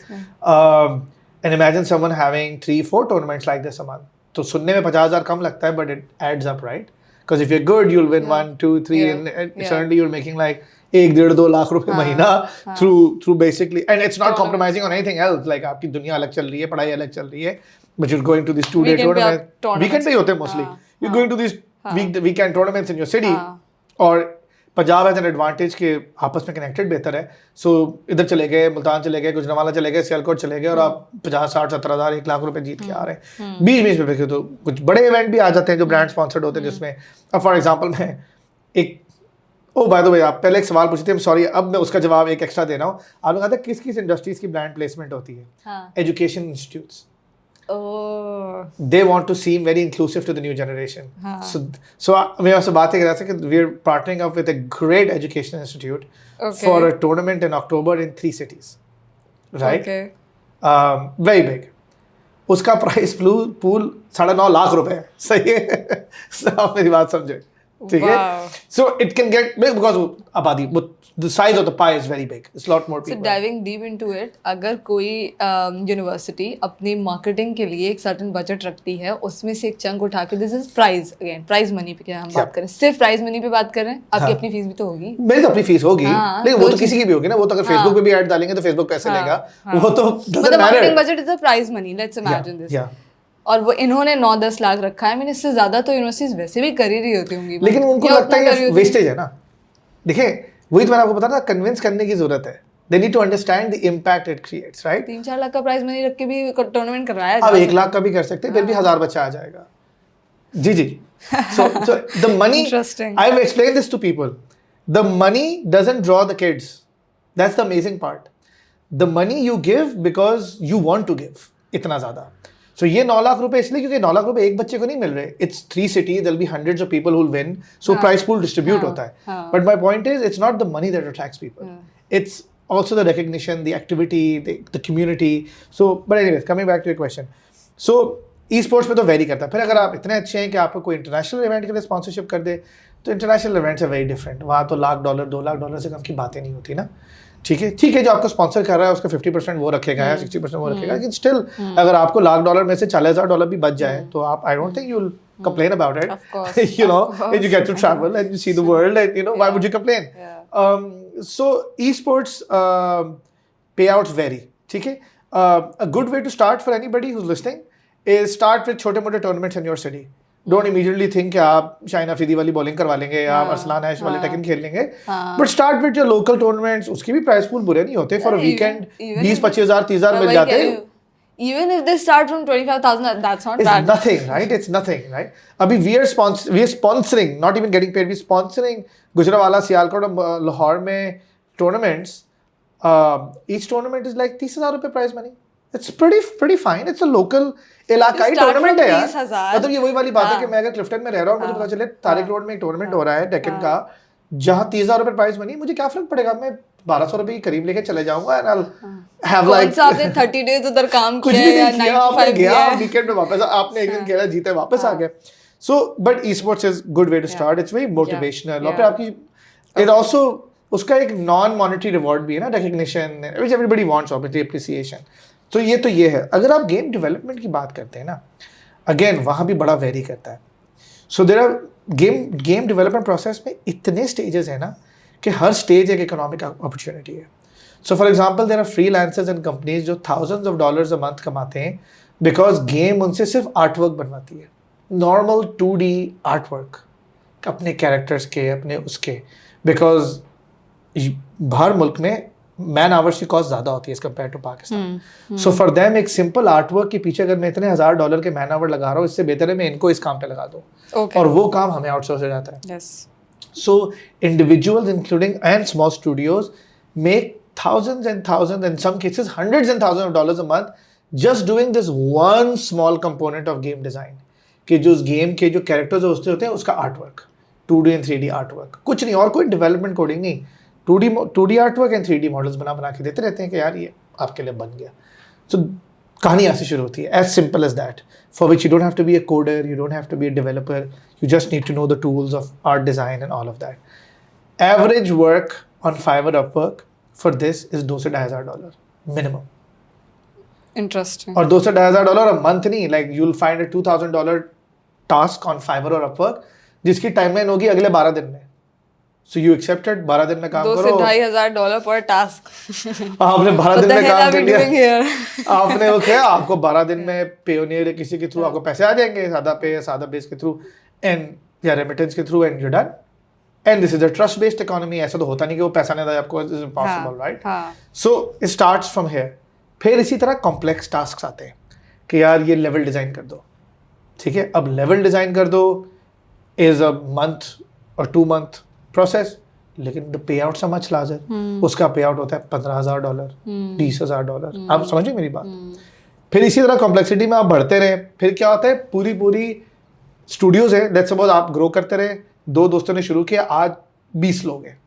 And imagine someone having 3-4 tournaments like this a month. तो सुनने में 50,000 कम लगता है, but it adds up, right? Because if you're good, you'll win 1, 2, 3, and suddenly you're making like 1-1.5-2 lakh रुपए महीना through basically, and it's not compromising on anything else. Like आपकी दुनिया अलग चल रही है, पढ़ाई अलग चल रही है, but you're going to these 2-day tournaments. Weekend पे ही होते हैं mostly. You're going to these weekend tournaments in your city, और पंजाब हैज एन एडवांटेज कि आपस में कनेक्टेड बेहतर है. सो इधर चले गए, मुल्तान चले गए, गुजरांवाला चले गए, सियालकोट चले गए, और आप 50, 60, 70 हज़ार 1 लाख रुपए जीत के आ रहे हैं. बीच में देखे तो कुछ बड़े इवेंट भी आ जाते हैं जो ब्रांड स्पॉन्सर्ड होते हैं, जिसमें अब फॉर एग्जाम्पल मैं एक बाय द वे, आप पहले एक सवाल पूछते हैं, सॉरी अब मैं उसका जवाब एक एक्स्ट्रा दे रहा हूँ. आप लोग कहते हैं किस किस इंडस्ट्रीज की ब्रांड प्लेसमेंट होती है? Education institutes. They want to seem very inclusive to the new generation. So मैं आपसे बात कर रहा था कि we are partnering up with a great education institute for a tournament in October in 3 cities, right? Okay. Very big. उसका price pool 9.5 lakh रुपए है. सही है? आप मेरी बात समझे, ठीक है? So it can get big because आबादी, the size of the pie is very big. It's a lot more people. So diving deep into it, अगर कोई यूनिवर्सिटी अपनी मार्केटिंग के लिए एक सर्टेन बजट रखती है, उसमें से एक चंक उठा के, this is prize, again prize money पे क्या हम बात करें, सिर्फ प्राइज मनी पे बात कर रहे हैं. आपकी अपनी फीस भी तो होगी. मेरी तो अपनी फीस होगी, लेकिन वो तो किसी की भी होगी ना. वो तो अगर फेसबुक पे भी ऐड डालेंगे तो फेसबुक पैसे लेगा. वो तो मतलब marketing budget is the prize money. Let's imagine this. और वो इन्होंने 9-10 लाख रखा है. मैंने इससे ज्यादा तो यूनिवर्सिटीज वैसे भी कर ही रही होती होंगी, लेकिन उनको लगता है ये वेस्टेज है ना. देखिए वही तो मैंने आपको बताया ना, कन्विंस करने की जरूरत है. They need to understand the impact it creates, right? 3-4 lakh का प्राइस मनी रख के भी टूर्नामेंट करवाया. अब 1 लाख का भी कर सकते हैं, फिर भी 1000 बच्चा आ जाएगा. जी. So the money. Interesting. I've explained this to people. The money doesn't draw the kids. That's the amazing part. The money you give because you want to give. इतना ज्यादा. So ये 9 लाख रुपए इसलिए क्योंकि 9 लाख रुपए एक बच्चे को नहीं मिल रहे. It's 3 cities, there'll be hundreds of people who'll win. So prize pool distribute होता है. But my point is, it's not the money that attracts people. It's also the recognition, the activity, the community. So, but anyways, coming back to your question. So e-sports में तो very करता है. फिर अगर आप इतने अच्छे हैं कि आपको कोई इंटरनेशनल इवेंट के लिए स्पॉन्सरशिप कर दे, तो इंटरनेशनल इवेंट्स है वेरी डिफरेंट. वहाँ तो $1,00,000, $2 से कम की बातें नहीं होती ना. ठीक है, जो आपको स्पॉन्सर कर रहा है उसका 50% वो रखेगा या 60% वो रखेगा. लेकिन स्टिल अगर आपको $1,00,000 में से $40,000 भी बच जाए, तो आप, I don't think you will complain about it. Of course. You know, and you get to travel and you see the world, and you know, why would you complain? So esports payouts vary. ठीक है. A good way to start for anybody who's listening is start with छोटे मोटे tournaments in your city. Don't immediately think कि आप shine Afridi वाली bowling करवा लेंगे या अरसलान ऐश वाले टेकन खेल लेंगे. But start with your local tournaments. उसकी भी प्राइस पूल बुरे नहीं होते. For a weekend 20-25 हज़ार 30 हज़ार मिल जाते हैं. Even if they start from 25,000, that's not bad. It's nothing, right? It's nothing, right? अभी we are sponsoring, not even getting paid. We're sponsoring Gujranwala, Sialkot और लाहौर में tournaments. Each tournament is like 30,000 रुपए price money. It's pretty fine. It's a local इलाकाई tournament है यार. मतलब ये वही वाली बात है कि मैं अगर क्लिफ्टन में रह रहा हूँ, मुझे पता चले तारिक रोड में एक टूर्नामेंट हो रहा है डेक्कन का, जहाँ 30,000 रुपए प्राइस मनी, मुझे क्या फर्क पड़ेगा. मैं 1,200 रुपए के करीब लेके चले जाऊंगा and I'll have like आपने 30 डेज उधर काम किया या 9 to 5 वीकेंड में वापस आपने एक दिन खेला, जीते, वापस आ गए. So but esports is good way to start. It's very motivational. और फिर आपकी it also उसका एक नॉन मॉनेटरी रिवॉर्ड भी है ना, recognition which everybody wants, obviously appreciation. तो ये है. अगर आप गेम डेवलपमेंट की बात करते हैं ना, अगेन वहाँ भी बड़ा वेरी करता है. So there are game development process में इतने स्टेजेस हैं ना कि हर स्टेज एक इकोनॉमिक अपॉर्चुनिटी है. So for example there are freelancers and companies जो thousands of dollars a month कमाते हैं बिकॉज गेम उनसे सिर्फ आर्ट वर्क बनवाती है. नॉर्मल 2D आर्ट वर्क अपने कैरेक्टर्स के, अपने उसके, बिकॉज बाहर मुल्क में मैन आवर्स की कॉस्ट ज़्यादा होती है as compared to Pakistan. So for them एक सिंपल आर्ट वर्क के पीछे अगर मैं इतने $1,000 के मैन आवर लगा रहा हूँ, इससे बेहतर है मैं इनको इस काम पे लगा दूँ. और वो काम हमें आउटसोर्स हो जाता है. So individuals including and small studios make thousands and thousands, in some cases hundreds and thousands of dollars a month just doing this one small component of game design. कि जो उस गेम के जो characters होते हैं उसका art work, 2D and 3D art work, कुछ नहीं और कोई डेवलपमेंट कोडिंग नहीं. 2D art work and 3D models बना के देते रहते हैं कि यार ये आपके लिए बन गया. सो कहानी ऐसे शुरू होती है, as simple as that, for which you don't have to be a coder, you don't have to be a developer, you just need to know the tools of art design and all of that. Average work on Fiverr Upwork for this is $2,000 to $2,500 minimum. Interesting. और $2 से $2,500 a month नहीं, like you'll find a $2,000 task on Fiverr or Upwork जिसकी timeline होगी अगले 12 दिन में. So you accepted, 12 दिन में काम $2 करो. से $2,500 per task. आपने 12 दिन में काम कर लिया. doing here? आपने वो किया, आपको 12 दिन में पेयोनियर किसी के थ्रू आपको पैसे आ जाएंगे, सादा पे, सादा बेस के थ्रू एंड या रेमिटेंस के through and you done. And this is a trust based economy. ऐसा तो होता नहीं कि वो पैसा नहीं था आपको, is impossible, right? So it starts from here. फिर इसी तरह कॉम्प्लेक्स टास्क आते हैं कि यार ये लेवल डिजाइन कर दो. ठीक है, अब लेवल डिजाइन कर दो इज अ मंथ और 2 month प्रोसेस, लेकिन the pay out are much larger. उसका पे आउट होता है $15,000, $20,000. आप समझिए मेरी बात. फिर इसी तरह कॉम्प्लेक्सिटी में आप बढ़ते रहे. फिर क्या होता है, पूरी स्टूडियोज है, लेट्स सपोज आप ग्रो करते रहे, 2 दोस्तों ने शुरू किया, आज 20 लोग हैं.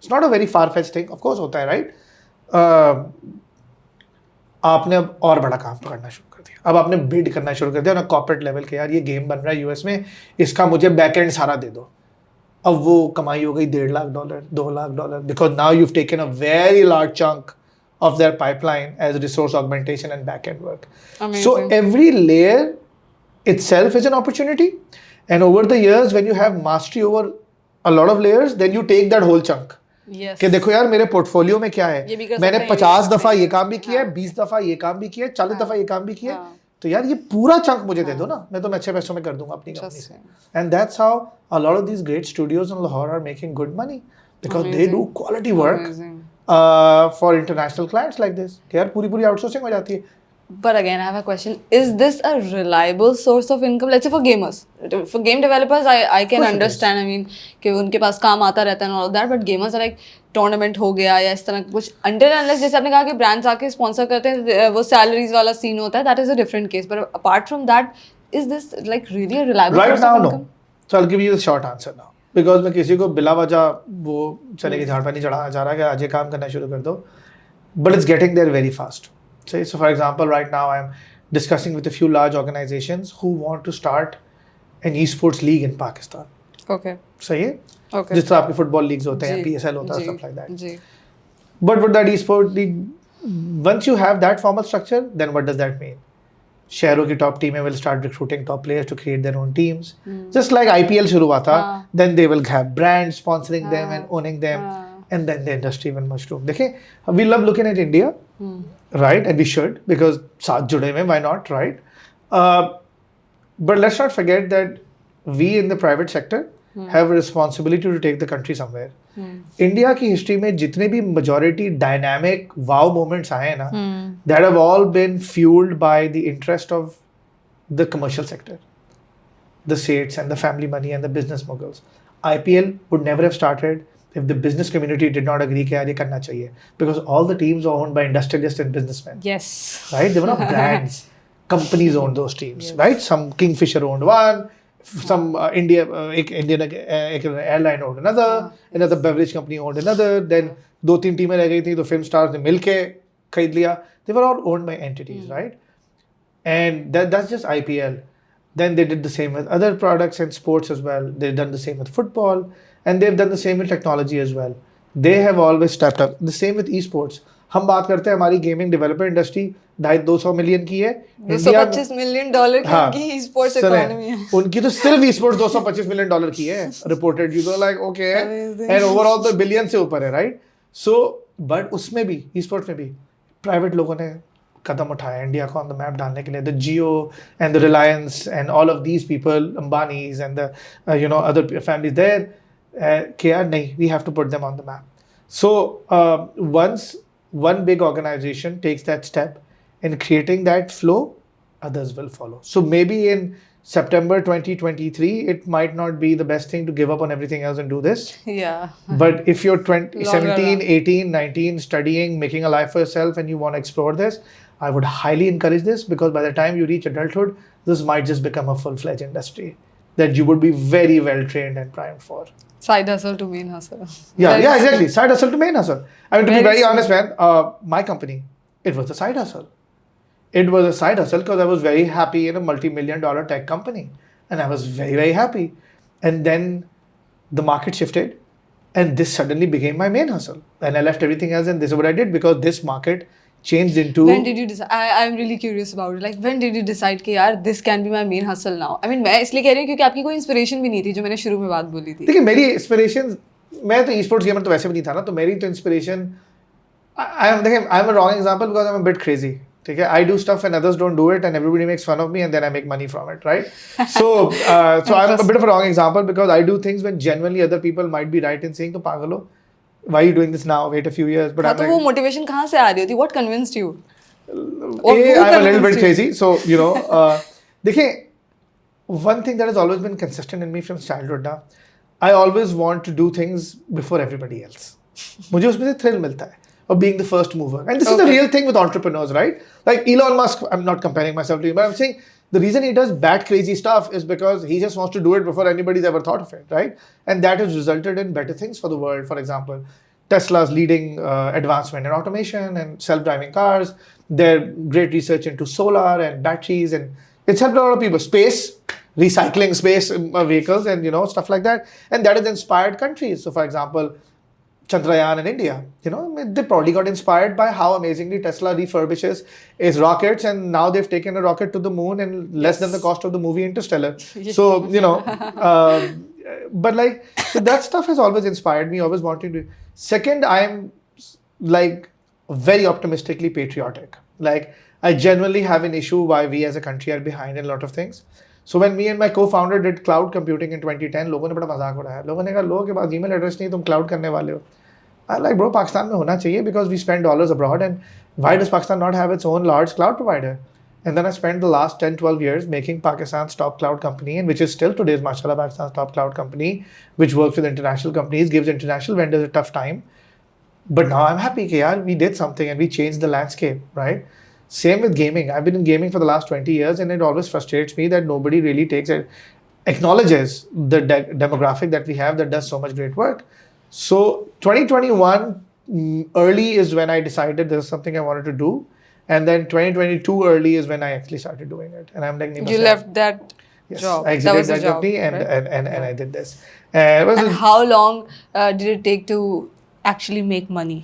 It's not a very far fetched thing, of course होता है, राइट? आपने अब और बड़ा काम करना शुरू कर दिया. अब आपने बिड करना शुरू कर दिया ना कॉर्पोरेट लेवल के, यार ये गेम बन रहा है यूएस में, इसका मुझे बैक एंड सारा दे दो. अब वो कमाई हो गई $1.5 $2 lakh, because now you have taken a very large chunk of their pipeline as resource augmentation and back-end work. Amazing. So every layer itself is an opportunity, and over the years when you have mastery over a lot of layers, then you take that whole chunk. Yes. कि देखो यार मेरे portfolio में क्या है, मैंने 50 दफा ये काम भी किया है, 20 दफा ये काम भी किया है, 40 दफा ये काम भी किया है, तो यार ये पूरा चंक मुझे दे दो ना, मैं तो अच्छे पैसों में कर दूंगा अपनी कंपनी से. And that's how a lot of these great studios in Lahore are making good money because they do quality work. For international clients like this. कि यार पूरी आउटसोर्सिंग हो जाती है. But again, I have a question. Is this a reliable source of income? Let's say for gamers. For game developers, I can understand. I mean, कि उनके पास काम आता रहता है and all of that. But gamers are like tournament हो गया या इस तरह कुछ. Until unless जैसे आपने कहा कि brands आके sponsor करते हैं, वो salaries वाला scene होता है. That is a different case. But apart from that, is this like really a reliable right source now, of income? No. So I'll give you the short answer now. Because मैं किसी को बिला वजह वो चले के झाड़ पर नहीं चढ़ाना चाह रहा कि आज ये काम करना शुरू कर दो. But it's getting there very fast. So for example, right now I'm discussing with a few large organizations who want to start an esports league in Pakistan. Okay. सही है? Okay. जिस तरह आपके फुटबॉल लीग्स होते हैं, PSL होता है, stuff like that. Ji. But with that esport league, once you have that formal structure, then what does that mean? शहरों की टॉप टीमें will start recruiting top players to create their own teams. Just like IPL शुरू हुआ था, then they will have brands sponsoring them and owning them, and then the industry will mushroom. देखिए, we love looking at India, right? And we should, because साथ जुड़े में, why not, right? But let's not forget that we in the private sector have a responsibility to take the country somewhere. India की history में जितने भी majority dynamic wow moments आए हैं ना, that have all been fueled by the interest of the commercial sector, the states and the family money and the business moguls. IPL would never have started if the business community did not agree कि यार ये करना चाहिए, because all the teams are owned by industrialists and businessmen. Yes. Right? They were not brands. Companies owned those teams, yes. Right? Some Kingfisher owned one. Some Indian airline owned another beverage company owned another, then 2-3 टीमें रह गई थी तो film stars ने मिलके खरीद लिया. They were all owned by entities, right? And that's just IPL. Then they did the same with other products and sports as well. They've done the same with football, and they've done the same with technology as well. They have always stepped up. The same with esports. हम बात करते हैं हमारी gaming developer industry 250 million की है, $225 million की esports economy है. उनकी तो सिर्फ esports $225 मिलियन की है reported. You go like okay, and overall तो बिलियन से ऊपर है, राइट? सो बट उसमें भी esports में भी प्राइवेट लोगों ने कदम उठाया इंडिया को ऑन द मैप डालने के लिए. The Jio and the Reliance and all of these people, Ambanis and the other families there, कि यार नहीं, we have to put them on the map. So once one big organization takes that step in creating that flow, others will follow. So maybe in September 2023, it might not be the best thing to give up on everything else and do this. Yeah. But if you're 17, 18, 19, studying, making a life for yourself, and you want to explore this, I would highly encourage this, because by the time you reach adulthood, this might just become a full-fledged industry that you would be very well trained and primed for. Side hustle to main hustle. Yeah, exactly. Side hustle to main hustle. I mean, to be very honest, man, my company, it was a side hustle. It was a side hustle because I was very happy in a multi-million-dollar tech company. And I was very, very happy. And then the market shifted, and this suddenly became my main hustle. And I left everything else, and this is what I did, because this market changed into. When did you decide? I'm really curious about it. Like, when did you decide कि यार this can be my main hustle now? I mean, मैं इसलिए कह रही हूँ क्योंकि आपकी कोई inspiration भी नहीं थी जो मैंने शुरू में बात बोली थी. देखिए मेरी इंस्पिरेशन, मैं तो ई स्पोर्ट्स गेमर तो वैसे भी नहीं था ना, तो मेरी तो इंस्पिरेशन, देखिए I am a wrong example because I am a bit crazy. ठीक है, I do stuff and others don't do it and everybody makes fun of me and then I make money from it, right? So I am a bit of a wrong example because I do things when genuinely other people might be right in saying तो पागल हो, why are you doing this now, wait a few years, but हाँ, I'm तो वो motivation कहाँ से आ रही होती? What convinced you? I'm a little bit crazy, so you know, देखिए, one thing that has always been consistent in me from childhood now, I always want to do things before everybody else. मुझे उसमें से thrill मिलता है of being the first mover, and this is the real thing with entrepreneurs, right? Like Elon Musk, I'm not comparing myself to him, but I'm saying the reason he does bad crazy stuff is because he just wants to do it before anybody's ever thought of it, right? And that has resulted in better things for the world. For example, Tesla's leading advancement in automation and self-driving cars, their great research into solar and batteries, and it's helped a lot of people. Space, recycling space vehicles, and you know, stuff like that, and that has inspired countries. So for example, Chandrayaan in India, you know, they probably got inspired by how amazingly Tesla refurbishes its rockets, and now they've taken a rocket to the moon in less than the cost of the movie Interstellar. So you know, but like, so that stuff has always inspired me, always wanting to. Second, I'm like very optimistically patriotic. Like, I genuinely have an issue why we as a country are behind in a lot of things. So when me and my co-founder did cloud computing in 2010, लोगों ने बड़ा मजाक उड़ाया. लोगों ने कहा, लोगों के पास ईमेल एड्रेस नहीं, तुम क्लाउड करने वाले हो. I like, bro, Pakistan में होना चाहिए because we spend dollars abroad, and why does Pakistan not have its own large cloud provider? And then I spent the last 10, 12 years making Pakistan's top cloud company, and which is still today's, mashallah, Pakistan's top cloud company, which works with international companies, gives international vendors a tough time. But now I'm happy that yaar, we did something and we changed the landscape, right? Same with gaming. I've been in gaming for the last 20 years, and it always frustrates me that nobody really acknowledges the demographic that we have that does so much great work. So 2021 early is when I decided this is something I wanted to do, and then 2022 early is when I actually started doing it. And I'm like, you left that job. I exited that job, company, and right? and I did this. And how long did it take to actually make money?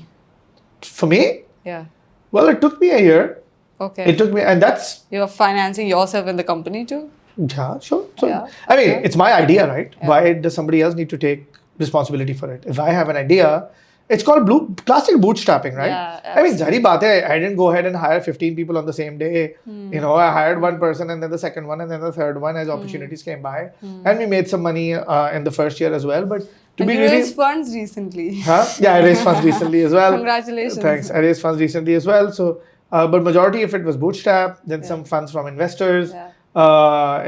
For me? Yeah. Well, it took me a year. Okay. It took me, and that's. You're financing yourself in the company too? Yeah, sure. So, I mean, it's my idea, right? Yeah. Why does somebody else need to take responsibility for it? If I have an idea, it's called classic bootstrapping, right? Yeah, I mean, zari baat hai, I didn't go ahead and hire 15 people on the same day. You know, I hired one person, and then the second one, and then the third one as opportunities came by. And we made some money in the first year as well. But to be you really. raised funds recently. Huh? Yeah, I raised funds recently as well. Congratulations. Thanks. I raised funds recently as well. So, but majority of it was bootstrap, then some funds from investors. Yeah.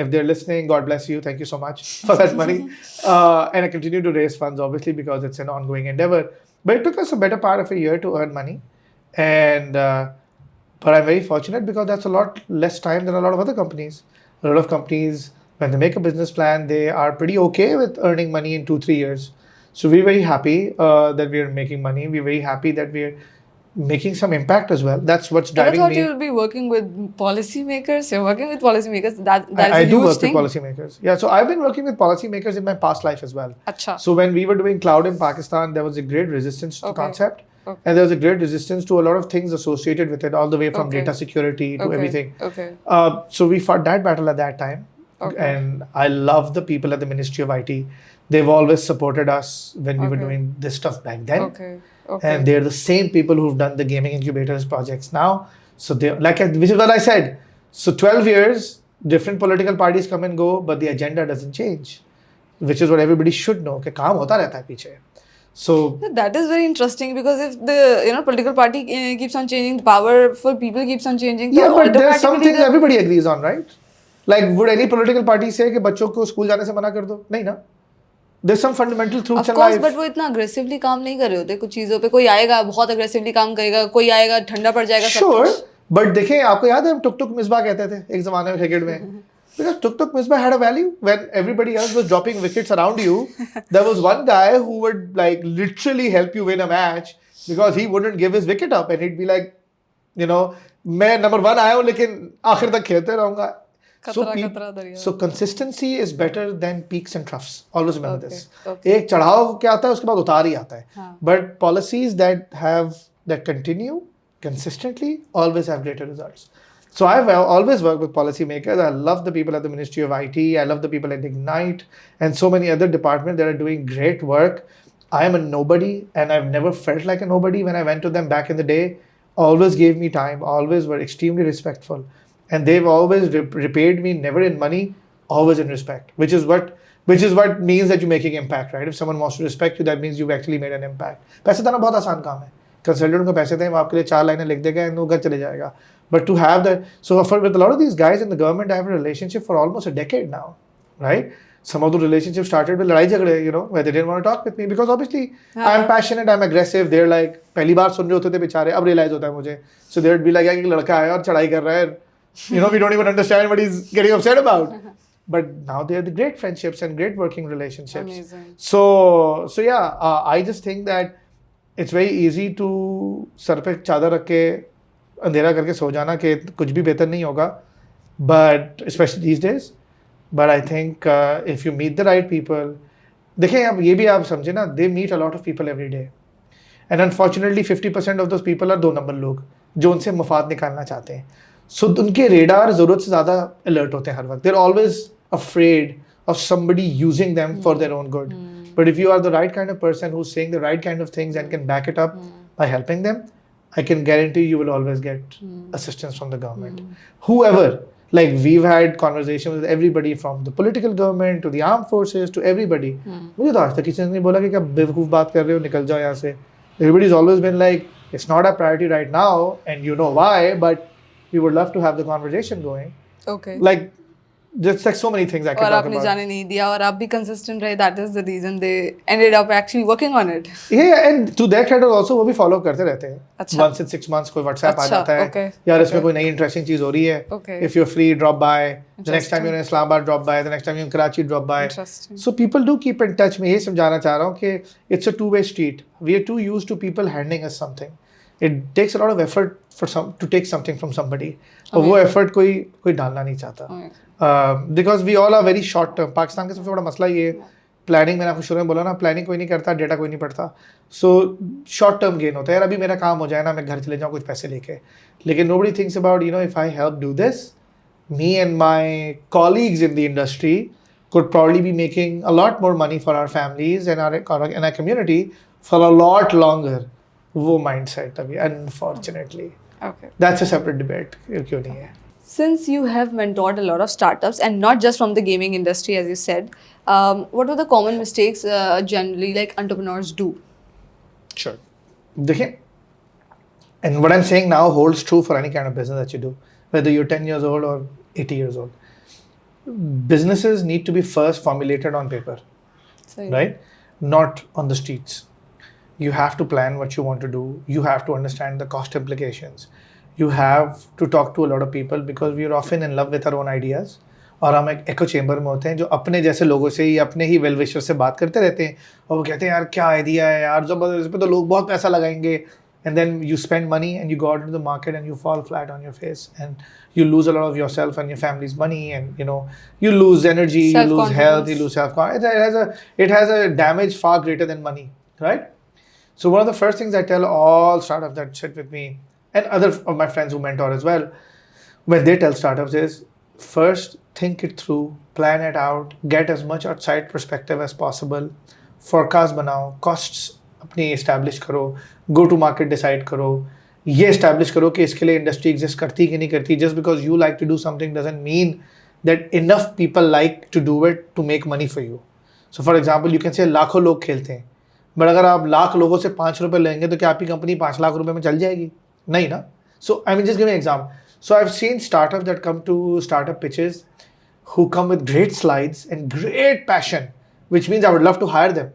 If they're listening, God bless you. Thank you so much for that money. And I continue to raise funds, obviously, because it's an ongoing endeavor. But it took us a better part of a year to earn money. And but I'm very fortunate because that's a lot less time than a lot of other companies. A lot of companies, when they make a business plan, they are pretty okay with earning money in 2-3 years. So we're very happy that we're making money. We're very happy that we're making some impact as well. That's what's driving me. I thought you will be working with policymakers. You're working with policymakers. That is I a do huge work thing. with policymakers. Yeah, so I've been working with policymakers in my past life as well. Achha. So when we were doing cloud in Pakistan, there was a great resistance to the concept. Okay. And there was a great resistance to a lot of things associated with it, all the way from data security to everything. Okay. So we fought that battle at that time. Okay. And I love the people at the Ministry of IT. They've always supported us when we were doing this stuff back then. Okay. And they're the same people who've done the gaming incubators projects now. So they which is what I said. So 12 years, different political parties come and go, but the agenda doesn't change, which is what everybody should know. कि काम होता रहता है पीछे. So that is very interesting because if the political party keeps on changing, the powerful people keeps on changing. Yeah, but there's some things everybody agrees on, right? Like, would any political party say कि बच्चों को school जाने से मना कर दो? नहीं ना. There's some fundamental truths in life. Of course, but वो इतना aggressively काम नहीं कर रहे होते कुछ चीज़ों पे. कोई आएगा बहुत aggressively काम करेगा, कोई आएगा ठंडा पड़ जाएगा. Sure, but देखें, आपको याद है हम टुक टुक मिसबा कहते थे एक ज़माने में क्रिकेट में. Because tuk tuk misbah had a value when everybody else was dropping wickets around you. There was one guy who would like literally help you win a match because he wouldn't give his wicket up, and he'd be like, you know, मैं number 1 आया हूँ लेकिन आखिर तक खेलते रहूँगा. So consistency is better than peaks and troughs. Always remember this. एक चढ़ाव क्या आता है उसके बाद उतार ही आता है. But policies that continue consistently always have greater results. So I've always worked with policymakers. I love the people at the Ministry of IT. I love the people at Ignite and so many other departments that are doing great work. I am a nobody and I've never felt like a nobody when I went to them back in the day. Always gave me time, always were extremely respectful. And they've always repaid me, never in money, always in respect, which is what means that you're making impact, right? If someone wants to respect you, that means you've actually made an impact. पैसे देना बहुत आसान काम है. Consultant को पैसे दें, वो आपके लिए 4 लाइनें लिख देगा and वो घर चले जाएगा. But to have that, so with a lot of these guys in the government, I have a relationship for almost a decade now, right? Some of the relationships started with लड़ाई झगड़े, you know, where they didn't want to talk with me because obviously I'm passionate, I'm aggressive. They're like पहली बार सुन रहे होते थे बेचारे, अब realize होता है मुझे. So they'd be like एक लड़का आया और चढ़ाई कर रहा है, you know, we don't even understand what he's getting upset about. But now they are the great friendships and great working relationships. Amazing. So yeah, I just think that it's very easy to sir पे चादर रख के अंधेरा करके सो जाना कि कुछ भी बेहतर नहीं होगा. But especially these days. But I think if you meet the right people, देखिए अब ये भी आप समझे ना, they meet a lot of people every day. And unfortunately 50% of those people are 2 number लोग जो उनसे मुफाद निकालना चाहते हैं. So उनके रेडार ज़रूरत से ज़्यादा अलर्ट होते हैं हर वक्त. They're always afraid of somebody using them for their own good. But if you are the right kind of person who's saying the right kind of things and can back it up by helping them, I can guarantee you will always get assistance from the government. Whoever, like we've had conversations with everybody from the political government to the armed forces to everybody. मुझे तो आज तक किसी ने नहीं बोला कि क्या बेवकूफ़ बात कर रहे हो, निकल जाओ यहाँ से. Everybody's always been like, it's not a priority right now, and you know why, but we would love to have the conversation going. Okay. Like, just like so many things I can और talk आपने about. जाने नहीं दिया और आप भी consistent रहे. That is the reason they ended up actually working on it. Yeah, and to their credit also वो भी follow करते रहते हैं. अच्छा. Once in 6 months कोई WhatsApp आ अच्छा, जाता है. okay. यार इसमें कोई नई interesting चीज़ हो रही है. Okay. If you're free, drop by. The next time you're in Islamabad, drop by. The next time you're in Karachi, drop by. Interesting. So people do keep in touch. मैं ये समझाना चाह रहा हूँ कि it's a two-way street. We are too used to people handing us something. It takes a lot of effort to take something from somebody. और वो effort कोई डालना नहीं चाहता. Because we all are very short term. Pakistan का सबसे बड़ा मसला ये प्लानिंग, मैंने आपको शुरू में बोला ना, प्लानिंग कोई नहीं करता, डेटा कोई नहीं पढ़ता. सो शॉर्ट टर्म गेन होता है, यार अभी मेरा काम हो जाए ना, मैं घर चले जाऊँ कुछ पैसे लेके. लेकिन nobody thinks about, you know, if I help do this, me and my colleagues in the industry could probably be making a lot more money for our families and our community for a lot longer. वो mindset अभी unfortunately. Okay. That's a separate debate. क्यों नहीं है? Since you have mentored a lot of startups and not just from the gaming industry, as you said, what are the common mistakes generally like entrepreneurs do? Sure. देखिए, and what I'm saying now holds true for any kind of business that you do, whether you're 10 years old or 80 years old. Businesses need to be first formulated on paper, right? Not on the streets. You have to plan what you want to do. You have to understand the cost implications. You have to talk to a lot of people because we are often in love with our own ideas. और हम एक echo chamber में होते हैं जो अपने जैसे लोगों से ही अपने ही well wishers से बात करते रहते हैं और वो कहते हैं यार क्या आइडिया है यार, जबरदस्त, इस पे तो लोग बहुत पैसा लगाएंगे. And then you spend money and you go out into the market and you fall flat on your face and you lose a lot of yourself and your family's money, and you know you lose energy, you lose health, you lose self-confidence. It has a damage far greater than money, right? So one of the first things I tell all startups that sit with me and other of my friends who mentor as well, when they tell startups is, first think it through, plan it out, get as much outside perspective as possible, forecast बनाओ, costs अपनी establish करो, go to market decide करो, ये establish करो कि इसके लिए industry exist करती कि नहीं करती. Just because you like to do something doesn't mean that enough people like to do it to make money for you. So for example, you can say लाखों लोग खेलते हैं, but अगर आप लाख लोगों से 5 रुपए लेंगे तो क्या आपकी कंपनी 5 लाख रुपए में चल जाएगी? नहीं ना. So I mean, just give me an example. So I've seen startups that come to startup pitches who come with great slides and great passion, which means I would love to hire them.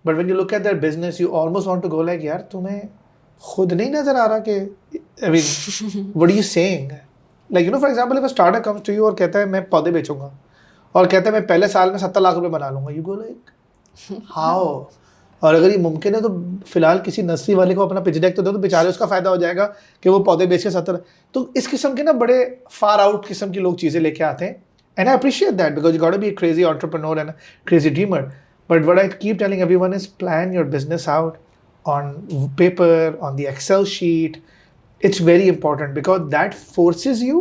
But when you look at their business, you almost want to go like, यार तुम्हें खुद नहीं नजर आ रहा कि, I mean, what are you saying? Like, you know, for example, if a startup comes to you और कहता है मैं पौधे बेचूंगा और कहता है मैं पहले साल में 70 लाख रुपए बना लूंगा, you go like, how? और अगर ये मुमकिन है तो फिलहाल किसी नर्सरी वाले को अपना पिच डेक तो दो, तो बेचारे उसका फायदा हो जाएगा कि वो पौधे बेच के 70. तो इस किस्म के ना बड़े फार आउट किस्म की लोग चीज़ें लेके आते हैं. And I appreciate that because you got to be a crazy entrepreneur and crazy dreamer. But what I keep telling everyone is plan your business out on paper, on the Excel sheet, it's very important because that forces you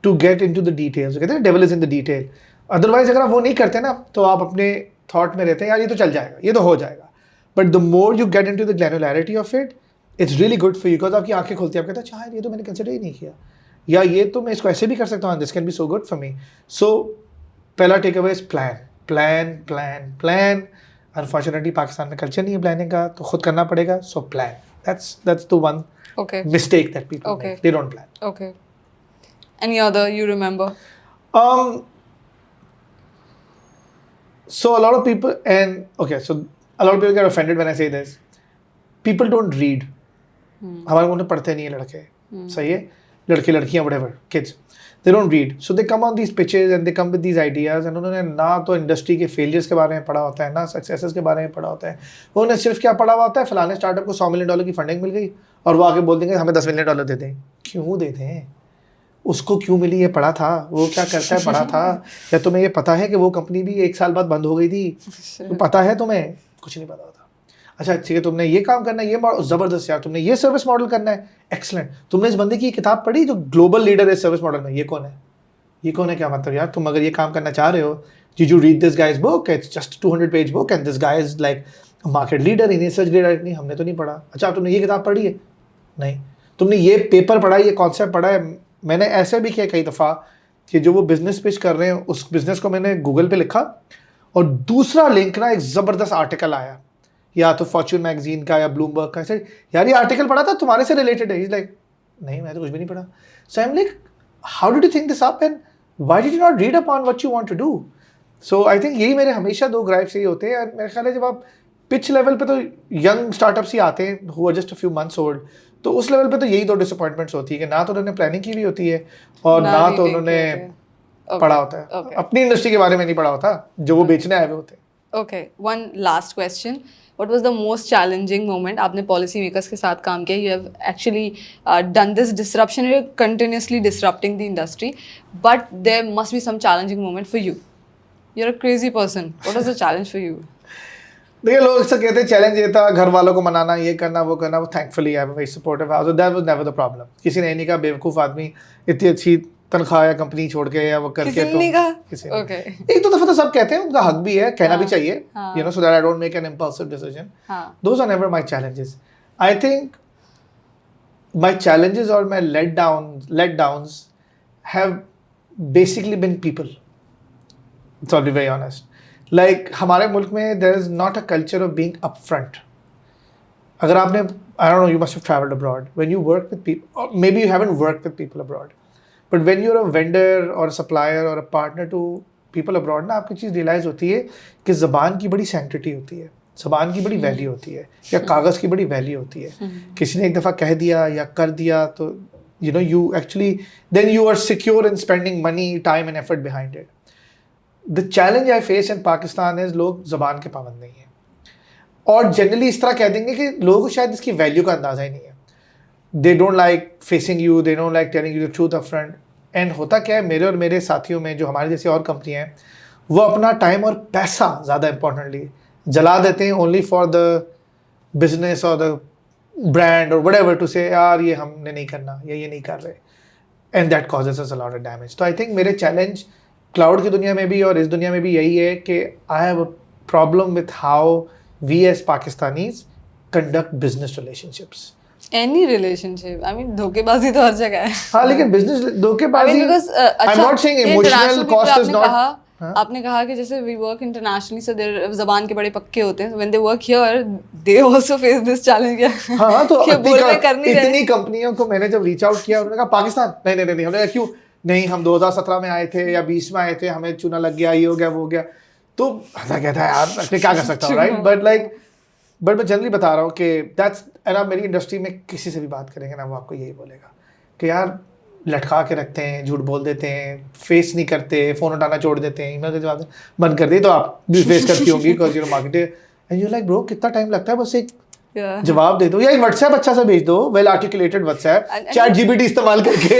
to get into the details. कहते हैं devil is in the detail. Otherwise अगर आप वो नहीं करते ना तो आप अपने thought में रहते हैं यार ये तो चल जाएगा, ये तो हो जाएगा. But the more you get into the granularity of it, it's really good for you because आपकी आंखें खुलती हैं. आप कहते हैं अच्छा ये तो मैंने consider ही नहीं किया, या ये तो मैं इसको ऐसे भी कर सकता हूँ. This can be so good for me. So पहला takeaway is plan. Unfortunately Pakistan में culture नहीं है planning का, तो खुद करना पड़ेगा. So plan. That's the one mistake that people make. They don't plan. Okay. Any other you remember? So a lot of people get offended when I say this. People don't read. हमारे मुंह में पढ़ते नहीं है लड़के. सही है? लड़के लड़कियां whatever kids. They don't read. So they come on these pitches and they come with these ideas and उन्होंने ना तो इंडस्ट्री के फेलियर्स के बारे में पढ़ा होता है, ना सक्सेसेस के बारे में पढ़ा होता है. उन्होंने सिर्फ क्या पढ़ा हुआ होता है, फलाने स्टार्टअप को $100 मिलियन की फंडिंग मिल गई और वो आगे बोल देंगे हमें $10 मिलियन दे दें. क्यों दे दें? उसको क्यों मिली? ये पढ़ा था, वो क्या करता है पढ़ा था, या तुम्हें ये पता है कि वो कंपनी भी 1 साल बाद बंद हो गई थी? तो पता है तुम्हें? कुछ नहीं पता होता. अच्छा ठीक है, तुमने ये काम करना है, ये ज़बरदस्त यार, तुमने ये सर्विस मॉडल करना है, एक्सलेंट. तुमने इस बंदे की किताब पढ़ी जो ग्लोबल लीडर है सर्विस मॉडल में? ये कौन है? ये कौन है? क्या मतलब यार, तुम अगर ये काम करना चाह रहे हो, did you read this guy's book? It's just a 200-page book and this guy is like a market leader in research data. नहीं, हमने तो नहीं पढ़ा. अच्छा तुमने ये किताब पढ़ी है? नहीं. तुमने ये पेपर पढ़ा है, ये कॉन्सेप्ट पढ़ा है? मैंने ऐसे भी किया कई दफ़ा कि जो वो बिजनेस पिच कर रहे हैं उस बिजनेस को मैंने गूगल पे लिखा और दूसरा लिंक ना एक ज़बरदस्त आर्टिकल आया, या तो फॉर्च्यून मैगजीन का या ब्लूमबर्ग का. ऐसे यार ये आर्टिकल पढ़ा था, तुम्हारे से रिलेटेड है. इज लाइक नहीं, मैं तो कुछ भी नहीं पढ़ा. So I am like how did you think this up and why did you not read upon what you want to do? So I think यही मेरे हमेशा 2 ग्राइप्स यही होते हैं. मेरे ख्याल है जब आप पिच लेवल पे तो यंग स्टार्टअप्स ही आते हैं who are just a few months old, तो उस लेवल पे तो यही 2 डिसअपॉइंटमेंट्स होती है कि ना तो उन्होंने प्लानिंग की हुई होती है और ना तो उन्होंने पढ़ा होता है. अपनी इंडस्ट्री के बारे में नहीं पढ़ा होता जो वो बेचने आए हुए होते हैं. Okay, one last question. What was the most challenging moment? आपने policy makers के साथ काम किया. You have actually done this disruption. You're continuously disrupting the industry, but there must be some challenging moment for you. You're a crazy person. What was the challenge for you? देखिए लोग अक्सर कहते हैं challenge ये था घर वालों को मनाना, ये करना वो करना. Thankfully I am very supportive house, that was never the problem. किसी ने नहीं कहा बेवकूफ़ आदमी इतनी अच्छी तनख्वाह या कंपनी छोड़ के या वो करके. किसी ने कहा? ओके. एक दो दफा तो सब कहते हैं, उनका हक भी है, कहना भी चाहिए, you know, so that I don't make an impulsive decision. Those are never my challenges. I think my challenges और my letdowns have basically been people. To be very honest, like हमारे मुल्क में there is not a culture of being upfront. अगर आपने, I don't know, you must have travelled abroad, when you work with people, maybe you haven't worked with people abroad, but when you are a vendor or a supplier or a partner to people abroad ना, आपकी चीज़ realise होती है कि ज़बान की बड़ी sanctity होती है, ज़बान की बड़ी वैल्यू होती है, या कागज़ की बड़ी वैल्यू होती है. किसी ने एक दफ़ा कह दिया या कर दिया तो you know you actually then you are secure in spending money, time and effort behind it. The challenge I face in Pakistan is लोग ज़बान के पाबंद नहीं हैं और जनरली इस तरह कह देंगे कि लोगों को शायद इसकी वैल्यू का अंदाज़ा ही नहीं है. They don't like facing you, they don't like telling you the truth up front. And होता क्या है, मेरे और मेरे साथियों में जो हमारे जैसे और कंपनियाँ हैं, वो अपना टाइम और पैसा ज़्यादा इम्पोर्टेंटली जला देते हैं only for the business or the brand or whatever to say यार ये हमने नहीं करना या ये नहीं कर रहे, and that causes us a lot of damage. तो I think मेरे चैलेंज क्लाउड की दुनिया में भी और इस दुनिया में भी यही है कि I have a problem with how we as Pakistanis conduct business relationships. Any relationship, I mean धोखेबाजी तो हर जगह है. हाँ लेकिन बिजनेस धोखेबाजी, I mean because I'm not saying emotional cost is not. आपने कहा कि जैसे we work internationally, so their ज़बान के बड़े पक्के होते हैं. When they work here, they also face this challenge. हाँ तो इतनी कंपनियों को मैंने जब रीच आउट किया, उन्होंने कहा पाकिस्तान नहीं. हमने कहा क्यों नहीं, हम 2017 में आए थे या 20 में आए थे, हमें चुना लग गया, ये हो गया वो हो गया. तो ऐसा कहता है यार मैं क्या कर सकता हूँ, राइट. बट मैं जनरली बता रहा हूँ कि दैट्स, एंड आप मेरी इंडस्ट्री में किसी से भी बात करेंगे ना, वो आपको यही बोलेगा कि यार लटका के रखते हैं, झूठ बोल देते हैं, फेस नहीं करते, फ़ोन उठाना छोड़ देते हैं, ईमेल के जवाब बंद कर दी. तो आप भी फेस करती होंगी because you know marketer, and you like bro कितना टाइम लगता है, बस एक जवाब दे दो या एक व्हाट्सएप अच्छा सा भेज दो, well articulated WhatsApp, chat GPT इस्तेमाल करके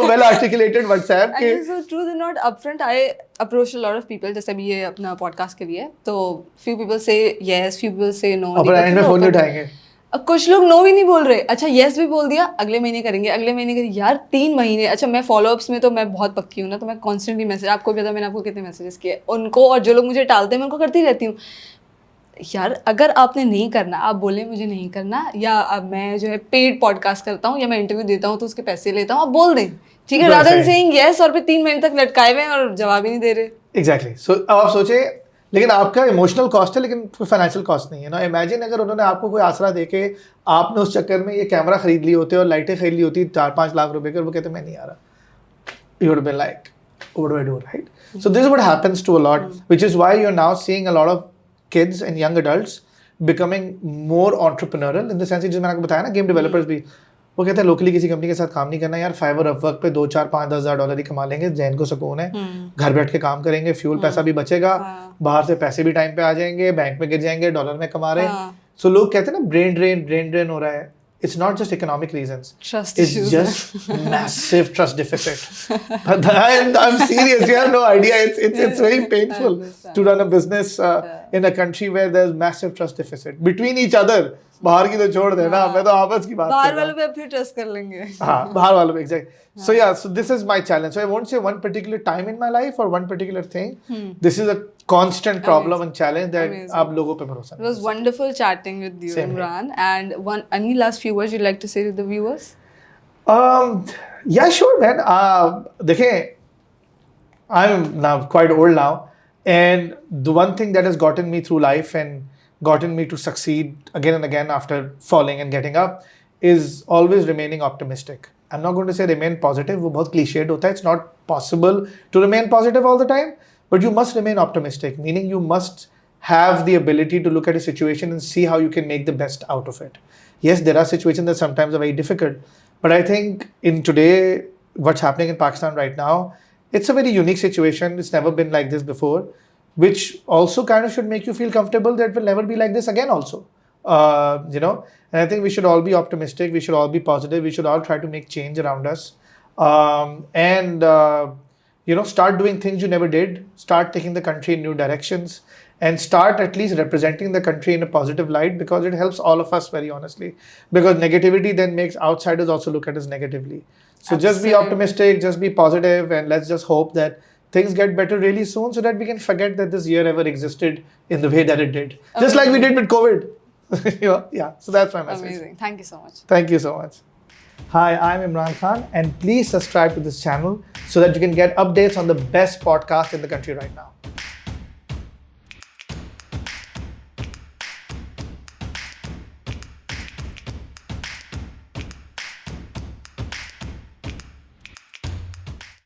वेल आर्टिकुलेटेड व्हाट्सएप के. And so true, they're not upfront. I approach a lot of people, जैसे अभी ये अपना पॉडकास्ट के लिए, तो few people say yes, few people say no. और एंड में फोन नहीं उठाएंगे. अब कुछ लोग नो भी नहीं बोल रहे, अच्छा यस भी बोल दिया, अगले महीने करेंगे, अगले महीने करेंगे, यार 3 महीने। अच्छा मैं फॉलोअप्स में तो मैं बहुत पक्की हूँ ना, तो मैं कॉन्स्टेंटली मैसेज, आपको भी पता मैंने आपको कितने मैसेजेस किए उनको, और जो लोग मुझे टालते हैं मैं उनको करती रहती हूँ। यार अगर आपने नहीं करना, आप बोले मुझे नहीं करना, या अब मैं जो है पेड पॉडकास्ट करता हूँ या मैं इंटरव्यू देता हूँ तो उसके पैसे लेता हूँ, आप बोल दें, ठीक है, रादर देन सेइंग यस और फिर 3 महीने तक लटकाए हुए हैं और जवाब ही नहीं दे रहे। एग्जैक्टली। सो अब आप सोचे, लेकिन आपका इमोशनल कॉस्ट है लेकिन कोई फाइनेंशियल कॉस्ट नहीं है ना। इमेजिन अगर उन्होंने आपको कोई आसरा देके आपने उस चक्कर में ये कैमरा खरीद लिए होते और लाइटें खरीद ली होती 4-5 लाख रुपए के, और वो कहते मैं नहीं आ रहा, you would have been like, what do I do, right? So this is what happens to a lot, which is why you're now seeing a lot of kids and young adults becoming more entrepreneurial in the sense, जिस मैंने आपको बताया ना, game developers भी वो कहते हैं locally किसी कंपनी के साथ काम नहीं करना यार, फाइवर अपवर्क पे 2-4-5-10,000 $10 ही कमा लेंगे, जैन को सुकून है, घर बैठ के काम करेंगे, फ्यूल पैसा भी बचेगा, बाहर से पैसे भी टाइम पे आ जाएंगे, बैंक में गिर जाएंगे, डॉलर में कमा रहे हैं। सो लोग कहते हैं ना ब्रेन ड्रेन हो रहा है। It's not just economic reasons. Trust it's issues. just massive trust deficit. I'm serious. You have no idea. It's very painful to run a business in a country where there's massive trust deficit between each other. बाहर की तो छोड़ देना, मैं तो आपस की बात कर रहा हूँ। बाहर वालों पे अब फिर ट्रस्ट कर लेंगे। हाँ, बाहर वालों पे exactly. So yeah, so this is my challenge. So I won't say one particular time in my life or one particular thing. This is a constant problem and challenge that आप लोगों पे भरोसा नहीं। It was wonderful chatting with you, Imran. And any last few words you'd like to say to the viewers? Yeah, sure, man. देखें, I'm now quite old now, and the one thing that has gotten me through life and gotten me to succeed again and again after falling and getting up is always remaining optimistic. I'm not going to say remain positive, वो बहुत cliched होता है. It's not possible to remain positive all the time, but you must remain optimistic, meaning you must have the ability to look at a situation and see how you can make the best out of it. Yes, there are situations that sometimes are very difficult, but I think in today, what's happening in Pakistan right now, it's a very unique situation. It's never been like this before, which also kind of should make you feel comfortable that will never be like this again also. You know, and I think we should all be optimistic, we should all be positive, we should all try to make change around us, and you know, start doing things you never did, start taking the country in new directions, and start at least representing the country in a positive light, because it helps all of us, very honestly, because negativity then makes outsiders also look at us negatively. So just be optimistic, just be positive, and let's just hope that things get better really soon so that we can forget that this year ever existed in the way that it did. Just like we did with COVID. You know? Yeah, so that's my message. Amazing. Thank you so much. Thank you so much. Hi, I'm Imran Khan, and please subscribe to this channel so that you can get updates on the best podcast in the country right now.